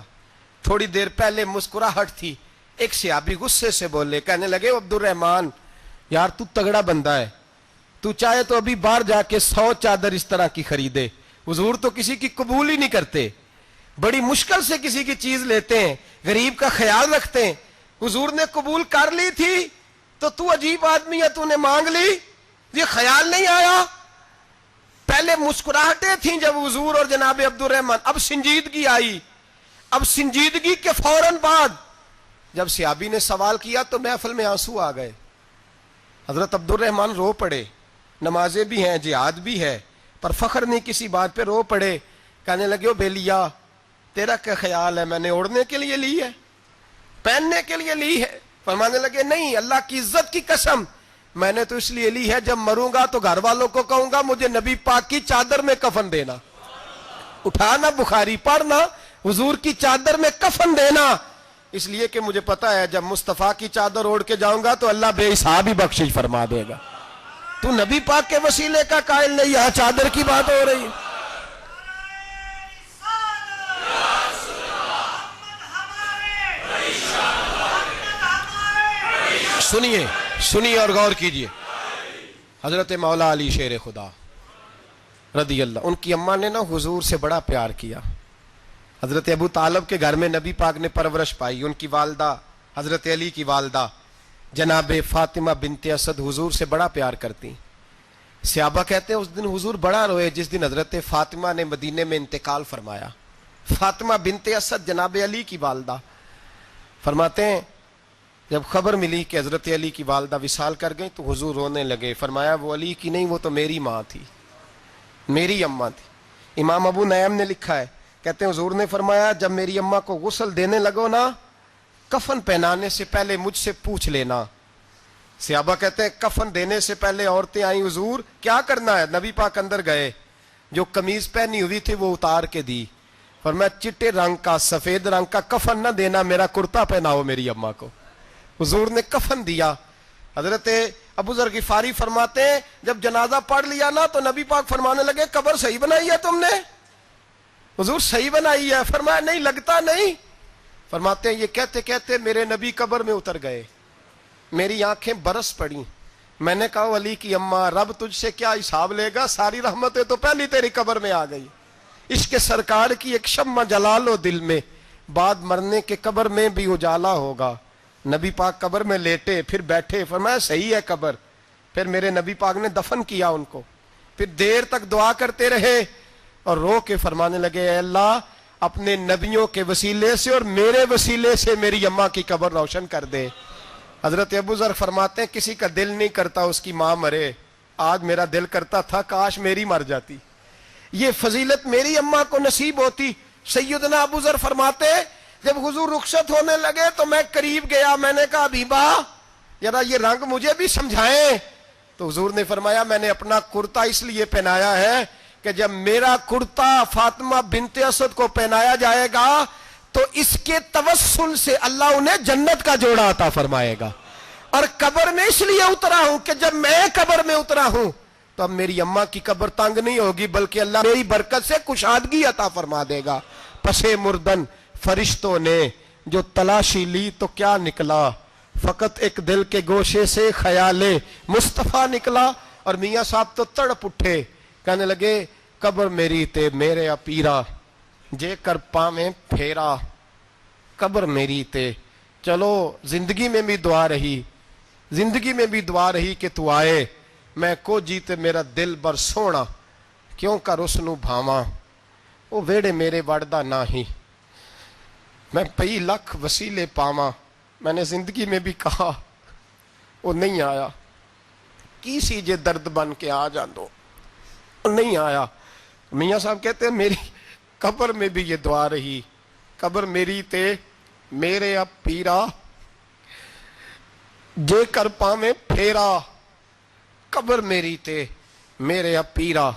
تھوڑی دیر پہلے مسکراہٹ تھی. ایک صحابی غصے سے بولے، کہنے لگے عبد الرحمن یار تو تگڑا بندہ ہے، تو چاہے تو ابھی باہر جا کے 100 چادر اس طرح کی خریدے. حضور تو کسی کی قبول ہی نہیں کرتے، بڑی مشکل سے کسی کی چیز لیتے ہیں، غریب کا خیال رکھتے ہیں. حضور نے قبول کر لی تھی تو عجیب آدمی ہے، تو نے مانگ لی، یہ خیال نہیں آیا. پہلے مسکراہٹیں تھیں جب حضور اور جناب عبد الرحمن، اب سنجیدگی آئی. اب سنجیدگی کے فوراً بعد جب صحابی نے سوال کیا تو محفل میں آنسو آ گئے. حضرت عبد الرحمن رو پڑے. نمازیں بھی ہیں، جہاد بھی ہے، پر فخر نہیں کسی بات پہ، رو پڑے. کہنے لگے او بیلیا تیرا کیا خیال ہے، میں نے اوڑھنے کے لیے لی ہے، پہننے کے لیے لی ہے؟ فرمانے لگے نہیں، اللہ کی عزت کی قسم میں نے تو اس لیے لی ہے جب مروں گا تو گھر والوں کو کہوں گا مجھے نبی پاک کی چادر میں کفن دینا. اٹھانا بخاری پڑھنا، حضور کی چادر میں کفن دینا، اس لیے کہ مجھے پتا ہے جب مصطفیٰ کی چادر اوڑھ کے جاؤں گا تو اللہ بے حساب ہی بخشش فرما دے گا. تو نبی پاک کے وسیلے کا قائل نہیں، یہاں چادر کی بات ہو رہی. سنیے اور غور کیجئے. حضرت مولا علی شیر خدا رضی اللہ، ان کی اماں نے نا حضور سے بڑا پیار کیا. حضرت ابو طالب کے گھر میں نبی پاک نے پرورش پائی. ان کی والدہ حضرت علی کی والدہ جناب فاطمہ بنت اسد حضور سے بڑا پیار کرتی. صحابہ کہتے ہیں اس دن حضور بڑا روئے جس دن حضرت فاطمہ نے مدینے میں انتقال فرمایا. فاطمہ بنت اسد جناب علی کی والدہ فرماتے ہیں جب خبر ملی کہ حضرت علی کی والدہ وصال کر گئی تو حضور رونے لگے. فرمایا وہ علی کی نہیں، وہ تو میری ماں تھی، میری اماں تھی. امام ابو نعیم نے لکھا ہے، کہتے ہیں حضور نے فرمایا جب میری اماں کو غسل دینے لگو نا، کفن پہنانے سے پہلے مجھ سے پوچھ لینا. صحابہ کہتے ہیں کفن دینے سے پہلے عورتیں آئیں، حضور کیا کرنا ہے؟ نبی پاک اندر گئے، جو قمیض پہنی ہوئی تھی وہ اتار کے دی. فرمایا چٹے رنگ کا سفید رنگ کا کفن نہ دینا، میرا کرتا پہناؤ میری اماں کو. حضور نے کفن دیا. حضرت ابو ذر غفاری فرماتے ہیں جب جنازہ پڑھ لیا نا تو نبی پاک فرمانے لگے قبر صحیح بنائی ہے تم نے؟ حضور صحیح بنائی ہے. فرمایا نہیں لگتا نہیں. فرماتے ہیں یہ کہتے کہتے میرے نبی قبر میں اتر گئے، میری آنکھیں برس پڑی. میں نے کہا علی کی اماں رب تجھ سے کیا حساب لے گا، ساری رحمتیں تو پہلی تیری قبر میں آ گئی. عشق سرکار کی ایک شمع جلا لو دل میں، بعد مرنے کے قبر میں بھی اجالا ہوگا. نبی پاک قبر میں لیٹے پھر بیٹھے. فرمایا صحیح ہے قبر. پھر میرے نبی پاک نے دفن کیا ان کو. پھر دیر تک دعا کرتے رہے اور رو کے فرمانے لگے اے اللہ اپنے نبیوں کے وسیلے سے اور میرے وسیلے سے میری اماں کی قبر روشن کر دے. حضرت ابو ذر فرماتے ہیں کسی کا دل نہیں کرتا اس کی ماں مرے، آج میرا دل کرتا تھا کاش میری مر جاتی، یہ فضیلت میری اماں کو نصیب ہوتی. سیدنا ابو ذر فرماتے جب حضور رخصت ہونے لگے تو میں قریب گیا، میں نے کہا حبیبہ ذرا یہ رنگ مجھے بھی سمجھائیں. تو حضور نے فرمایا میں نے اپنا کرتا اس لیے پہنایا ہے کہ جب میرا کرتا فاطمہ بنت اسد کو پہنایا جائے گا تو اس کے توسل سے اللہ انہیں جنت کا جوڑا عطا فرمائے گا. اور قبر میں اس لیے اترا ہوں کہ جب میں قبر میں اترا ہوں تو اب میری اماں کی قبر تنگ نہیں ہوگی، بلکہ اللہ میری برکت سے کشادگی عطا فرما دے گا۔ پسے مردن فرشتوں نے جو تلاشی لی تو کیا نکلا، فقط ایک دل کے گوشے سے خیال مصطفیٰ نکلا۔ اور میاں صاحب تو تڑپ اٹھے، کہنے لگے قبر میری تے میرے پیرا جے کر پاویں پھیرا، قبر میری تے۔ چلو زندگی میں بھی دعا رہی، زندگی میں بھی دعا رہی کہ تو آئے، میں کو جیتے میرا دل بر سونا، کیوں کر اس نو بھاواں وہ ویڑے میرے وڑدا نہ ہی، میں پئی لکھ وسیلے پاواں۔ میں نے زندگی میں بھی کہا وہ نہیں آیا، کی سی جے درد بن کے آ جاندو، نہیں آیا۔ میاں صاحب کہتے ہیں میری قبر میں بھی یہ دعا رہی، قبر میری تے میرے اب پیرا جے کر پاویں پھیرا، قبر میری تے میرے اب پیرا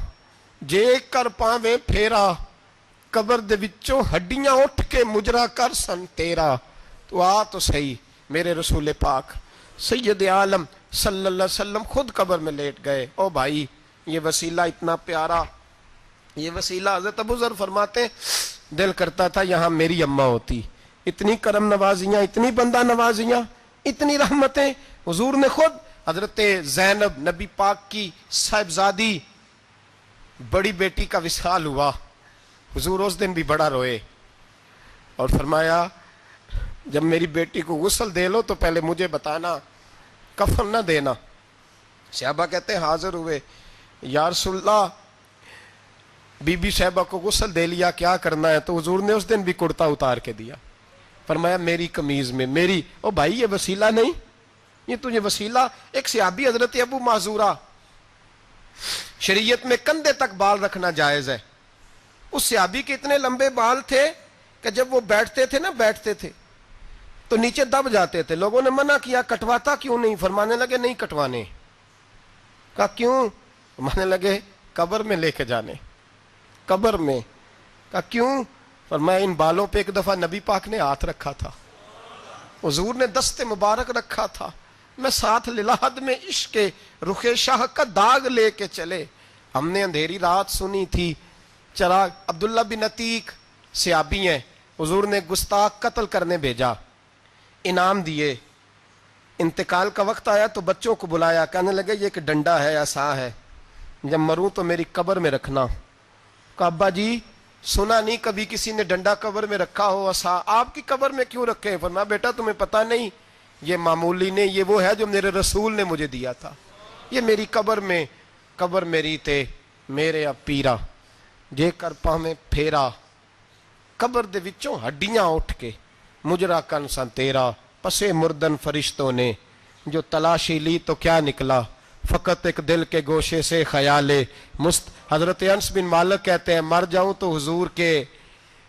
جے کر پاویں پھیرا، قبر دے وچوں ہڈیاں اٹھ کے مجرا کر سن تیرا۔ تو آ تو صحیح، میرے رسول پاک سید عالم صلی اللہ علیہ وسلم خود قبر میں لیٹ گئے۔ او بھائی یہ وسیلہ اتنا پیارا، یہ وسیلہ حضرت ابو ذر فرماتے ہیں دل کرتا تھا یہاں میری اماں ہوتی، اتنی کرم نوازیاں، اتنی بندہ نوازیاں، اتنی رحمتیں۔ حضور نے خود حضرت زینب نبی پاک کی صاحبزادی بڑی بیٹی کا وصال ہوا، حضور اس دن بھی بڑا روئے اور فرمایا جب میری بیٹی کو غسل دے لو تو پہلے مجھے بتانا، کفن نہ دینا۔ صحابہ کہتے ہیں حاضر ہوئے، یا رسول اللہ بی بی صاحبہ کو غسل دے لیا، کیا کرنا ہے؟ تو حضور نے اس دن بھی کرتا اتار کے دیا، فرمایا میری قمیض میں میری۔ او بھائی یہ وسیلہ نہیں، یہ تجھے وسیلہ۔ ایک صحابی حضرت ابو معذورہ، شریعت میں کندھے تک بال رکھنا جائز ہے، اس صحابی کے اتنے لمبے بال تھے کہ جب وہ بیٹھتے تھے تو نیچے دب جاتے تھے۔ لوگوں نے منع کیا کٹواتا کیوں نہیں؟ فرمانے لگے نہیں کٹوانے۔ کہا کیوں؟ فرمانے لگے قبر میں لے کے جانے، قبر میں۔ کہا کیوں؟ فرمایا ان بالوں پہ ایک دفعہ نبی پاک نے ہاتھ رکھا تھا، حضور نے دست مبارک رکھا تھا، میں ساتھ للہد میں عشق رخ شاہ کا داغ لے کے چلے، ہم نے اندھیری رات سنی تھی چراغ۔ عبداللہ بن عتیق صحابی ہیں، حضور نے گستاخ قتل کرنے بھیجا، انعام دیے۔ انتقال کا وقت آیا تو بچوں کو بلایا، کہنے لگے یہ ایک ڈنڈا ہے، عصا ہے، جب مروں تو میری قبر میں رکھنا۔ کہا ابا جی سنا نہیں کبھی کسی نے ڈنڈا قبر میں رکھا ہو، عصا آپ کی قبر میں کیوں رکھے؟ فرمایا بیٹا تمہیں پتہ نہیں، یہ معمولی نہیں، یہ وہ ہے جو میرے رسول نے مجھے دیا تھا، یہ میری قبر میں، قبر میری تے میرے اب پیرا جے کر پاویں پھیرا، قبر دے وچوں ہڈیاں اٹھ کے مجرا کن سن تیرا۔ پسے مردن فرشتوں نے جو تلاشی لی تو کیا نکلا، فقط ایک دل کے گوشے سے خیال حضرت انس بن مالک کہتے ہیں مر جاؤں تو حضور کے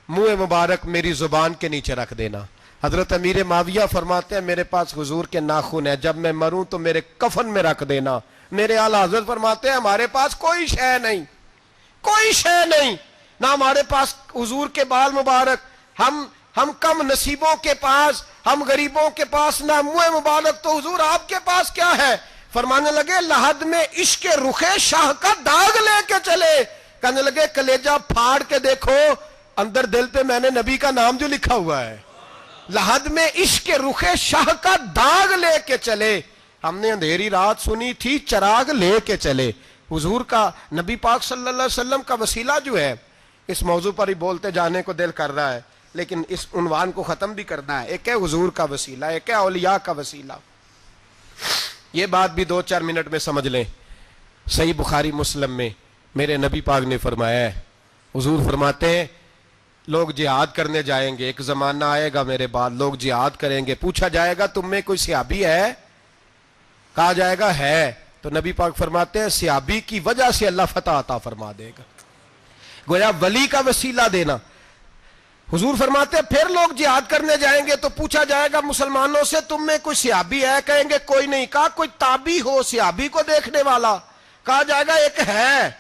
منہ مبارک میری زبان کے نیچے رکھ دینا۔ حضرت امیر معاویہ فرماتے ہیں میرے پاس حضور کے ناخن ہے، جب میں مروں تو میرے کفن میں رکھ دینا۔ میرے اعلیٰ حضرت فرماتے ہیں ہمارے پاس کوئی شے نہیں، کوئی شے نہیں، نہ ہمارے پاس حضور کے بال مبارک، ہم کم نصیبوں کے پاس، ہم غریبوں کے پاس نہ منہ مبارک، تو حضور آپ کے پاس کیا ہے؟ فرمانے لگے لحد میں عشق رخ شاہ کا داغ لے کے چلے، کہنے لگے کلیجہ پھاڑ کے دیکھو اندر دل پہ میں نے نبی کا نام جو لکھا ہوا ہے۔ لحد میں عشق رخ شاہ کا داغ لے کے چلے، ہم نے اندھیری رات سنی تھی چراغ لے کے چلے۔ حضور کا نبی پاک صلی اللہ علیہ وسلم کا وسیلہ جو ہے، اس موضوع پر ہی بولتے جانے کو دل کر رہا ہے، لیکن اس عنوان کو ختم بھی کرنا ہے۔ ایک ہے حضور کا وسیلہ، ایک ہے اولیاء کا وسیلہ۔ یہ بات بھی 2-4 منٹ میں سمجھ لیں۔ صحیح بخاری مسلم میں میرے نبی پاک نے فرمایا ہے، حضور فرماتے ہیں لوگ جہاد کرنے جائیں گے، ایک زمانہ آئے گا میرے بعد لوگ جہاد کریں گے، پوچھا جائے گا تم میں کوئی صحابی ہے؟ کہا جائے گا ہے، تو نبی پاک فرماتے ہیں صحابی کی وجہ سے اللہ فتح عطا فرما دے گا۔ گویا ولی کا وسیلہ دینا۔ حضور فرماتے ہیں پھر لوگ جہاد کرنے جائیں گے تو پوچھا جائے گا مسلمانوں سے تم میں کوئی صحابی ہے؟ کہیں گے کوئی نہیں۔ کہا کوئی تابعی ہو صحابی کو دیکھنے والا؟ کہا جائے گا ایک ہے،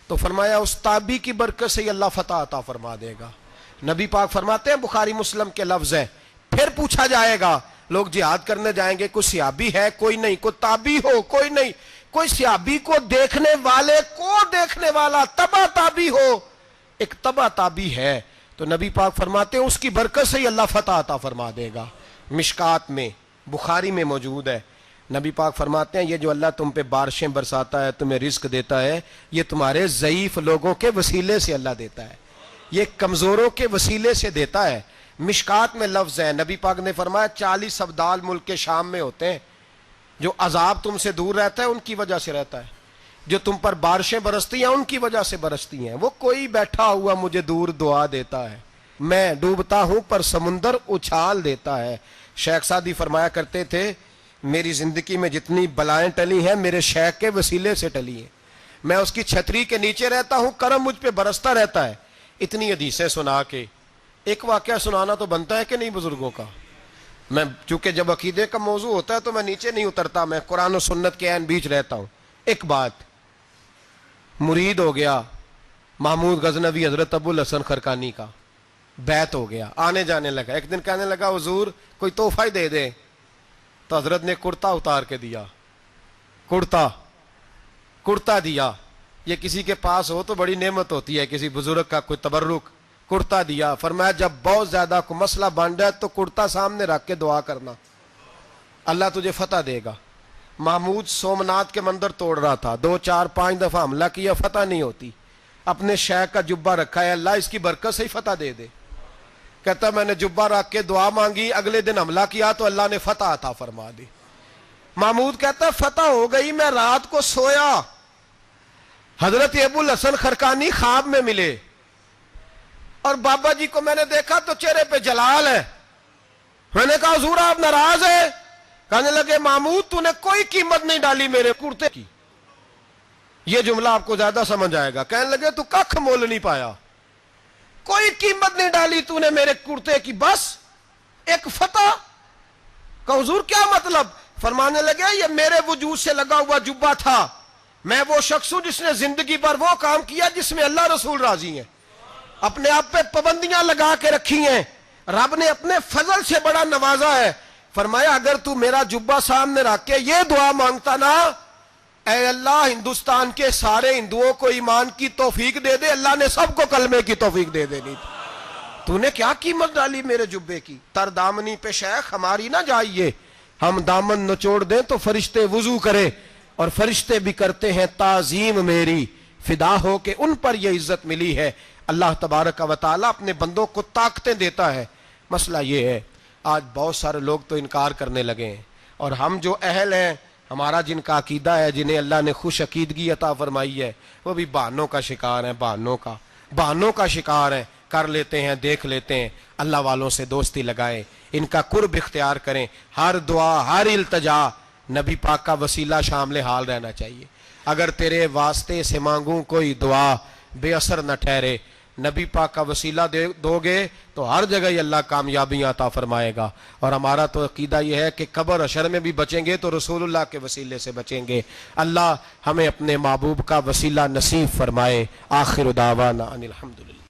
تو فرمایا اس تابعی کی برکت سے اللہ فتح عطا فرما دے گا۔ نبی پاک فرماتے ہیں بخاری مسلم کے لفظ ہے، پھر پوچھا جائے گا لوگ جہاد کرنے جائیں گے، کوئی صحابی ہے کوئی نہیں، کوئی تابعی ہو کوئی نہیں، کوئی صحابی کو دیکھنے والے کو دیکھنے والا تبع تابعی ہو، ایک تبع تابعی ہے تو نبی پاک فرماتے ہیں اس کی برکت سے ہی اللہ فتح عطا فرما دے گا۔ مشکات میں بخاری میں موجود ہے، نبی پاک فرماتے ہیں یہ جو اللہ تم پہ بارشیں برساتا ہے، تمہیں رزق دیتا ہے، یہ تمہارے ضعیف لوگوں کے وسیلے سے اللہ دیتا ہے، یہ کمزوروں کے وسیلے سے دیتا ہے۔ مشکات میں لفظ ہے، نبی پاک نے فرمایا 40 ابدال ملک کے شام میں ہوتے ہیں، جو عذاب تم سے دور رہتا ہے ان کی وجہ سے رہتا ہے، جو تم پر بارشیں برستی ہیں ان کی وجہ سے برستی ہیں۔ وہ کوئی بیٹھا ہوا مجھے دور دعا دیتا ہے، میں ڈوبتا ہوں پر سمندر اچھال دیتا ہے۔ شیخ سعدی فرمایا کرتے تھے میری زندگی میں جتنی بلائیں ٹلی ہیں میرے شیخ کے وسیلے سے ٹلی ہیں، میں اس کی چھتری کے نیچے رہتا ہوں، کرم مجھ پہ برستا رہتا ہے۔ اتنی حدیثیں سنا کے ایک واقعہ سنانا تو بنتا ہے کہ نہیں بزرگوں کا؟ میں چونکہ جب عقیدے کا موضوع ہوتا ہے تو میں نیچے نہیں اترتا، میں قرآن و سنت کے عین بیچ رہتا ہوں۔ ایک بات، مرید ہو گیا محمود غزنوی حضرت ابو الحسن خرقانی کا، بیعت ہو گیا، آنے جانے لگا۔ ایک دن کہنے لگا حضور کوئی تحفہ ہی دے دے، تو حضرت نے کرتا اتار کے دیا، کرتا دیا۔ یہ کسی کے پاس ہو تو بڑی نعمت ہوتی ہے، کسی بزرگ کا کوئی تبرک، کرتا دیا۔ فرمایا جب بہت زیادہ کوئی مسئلہ بن جائے تو کرتا سامنے رکھ کے دعا کرنا، اللہ تجھے فتح دے گا۔ محمود سومناتھ کے مندر توڑ رہا تھا، 2 4 5 دفعہ حملہ کیا، فتح نہیں ہوتی۔ اپنے شیخ کا جبہ رکھا ہے، اللہ اس کی برکت سے ہی فتح دے دے۔ کہتا میں نے جبہ رکھ کے دعا مانگی، اگلے دن حملہ کیا تو اللہ نے فتح عطا فرما دی۔ محمود کہتا فتح ہو گئی، میں رات کو سویا، حضرت ابو الحسن خرقانی خواب میں ملے، اور بابا جی کو میں نے دیکھا تو چہرے پہ جلال ہے۔ میں نے کہا حضور آپ ناراض ہیں؟ کہنے لگے محمود تو نے کوئی قیمت نہیں ڈالی میرے کرتے کی۔ یہ جملہ آپ کو زیادہ سمجھ آئے گا۔ کہنے لگے تو ککھ مول نہیں پایا، کوئی قیمت نہیں ڈالی تو نے میرے کرتے کی، بس ایک فتح۔ کہ حضور کیا مطلب؟ فرمانے لگے یہ میرے وجود سے لگا ہوا جبہ تھا، میں وہ شخص ہوں جس نے زندگی پر وہ کام کیا جس میں اللہ رسول راضی ہیں، اپنے آپ پہ پابندیاں لگا کے رکھی ہیں، رب نے اپنے فضل سے بڑا نوازا ہے۔ فرمایا اگر تو میرا جبہ سامنے رکھ کے یہ دعا مانگتا نا، اے اللہ ہندوستان کے سارے ہندوؤں کو ایمان کی توفیق دے دے، اللہ نے سب کو کلمے کی توفیق دے دینی تھی۔ تو نے کیا قیمت ڈالی میرے جبے کی؟ تر دامنی پہ شیخ ہماری نہ جائیے، ہم دامن نچوڑ دیں تو فرشتے وضو کرے، اور فرشتے بھی کرتے ہیں تعظیم میری، فدا ہو کہ ان پر یہ عزت ملی ہے۔ اللہ تبارک و تعالیٰ اپنے بندوں کو طاقتیں دیتا ہے۔ مسئلہ یہ ہے آج بہت سارے لوگ تو انکار کرنے لگے ہیں، اور ہم جو اہل ہیں، ہمارا جن کا عقیدہ ہے، جنہیں اللہ نے خوش عقیدگی عطا فرمائی ہے، وہ بھی بہانوں کا شکار ہیں، بہانوں کا شکار ہیں، کر لیتے ہیں، دیکھ لیتے ہیں۔ اللہ والوں سے دوستی لگائیں، ان کا قرب اختیار کریں، ہر دعا ہر التجا نبی پاک کا وسیلہ شامل حال رہنا چاہیے۔ اگر تیرے واسطے سے مانگوں کوئی دعا بے اثر نہ ٹھہرے، نبی پاک کا وسیلہ دو گے تو ہر جگہ ہی اللہ کامیابیاں عطا فرمائے گا۔ اور ہمارا تو عقیدہ یہ ہے کہ قبر حشر میں بھی بچیں گے تو رسول اللہ کے وسیلے سے بچیں گے۔ اللہ ہمیں اپنے محبوب کا وسیلہ نصیب فرمائے۔ آخر دعوانا ان الحمدللہ۔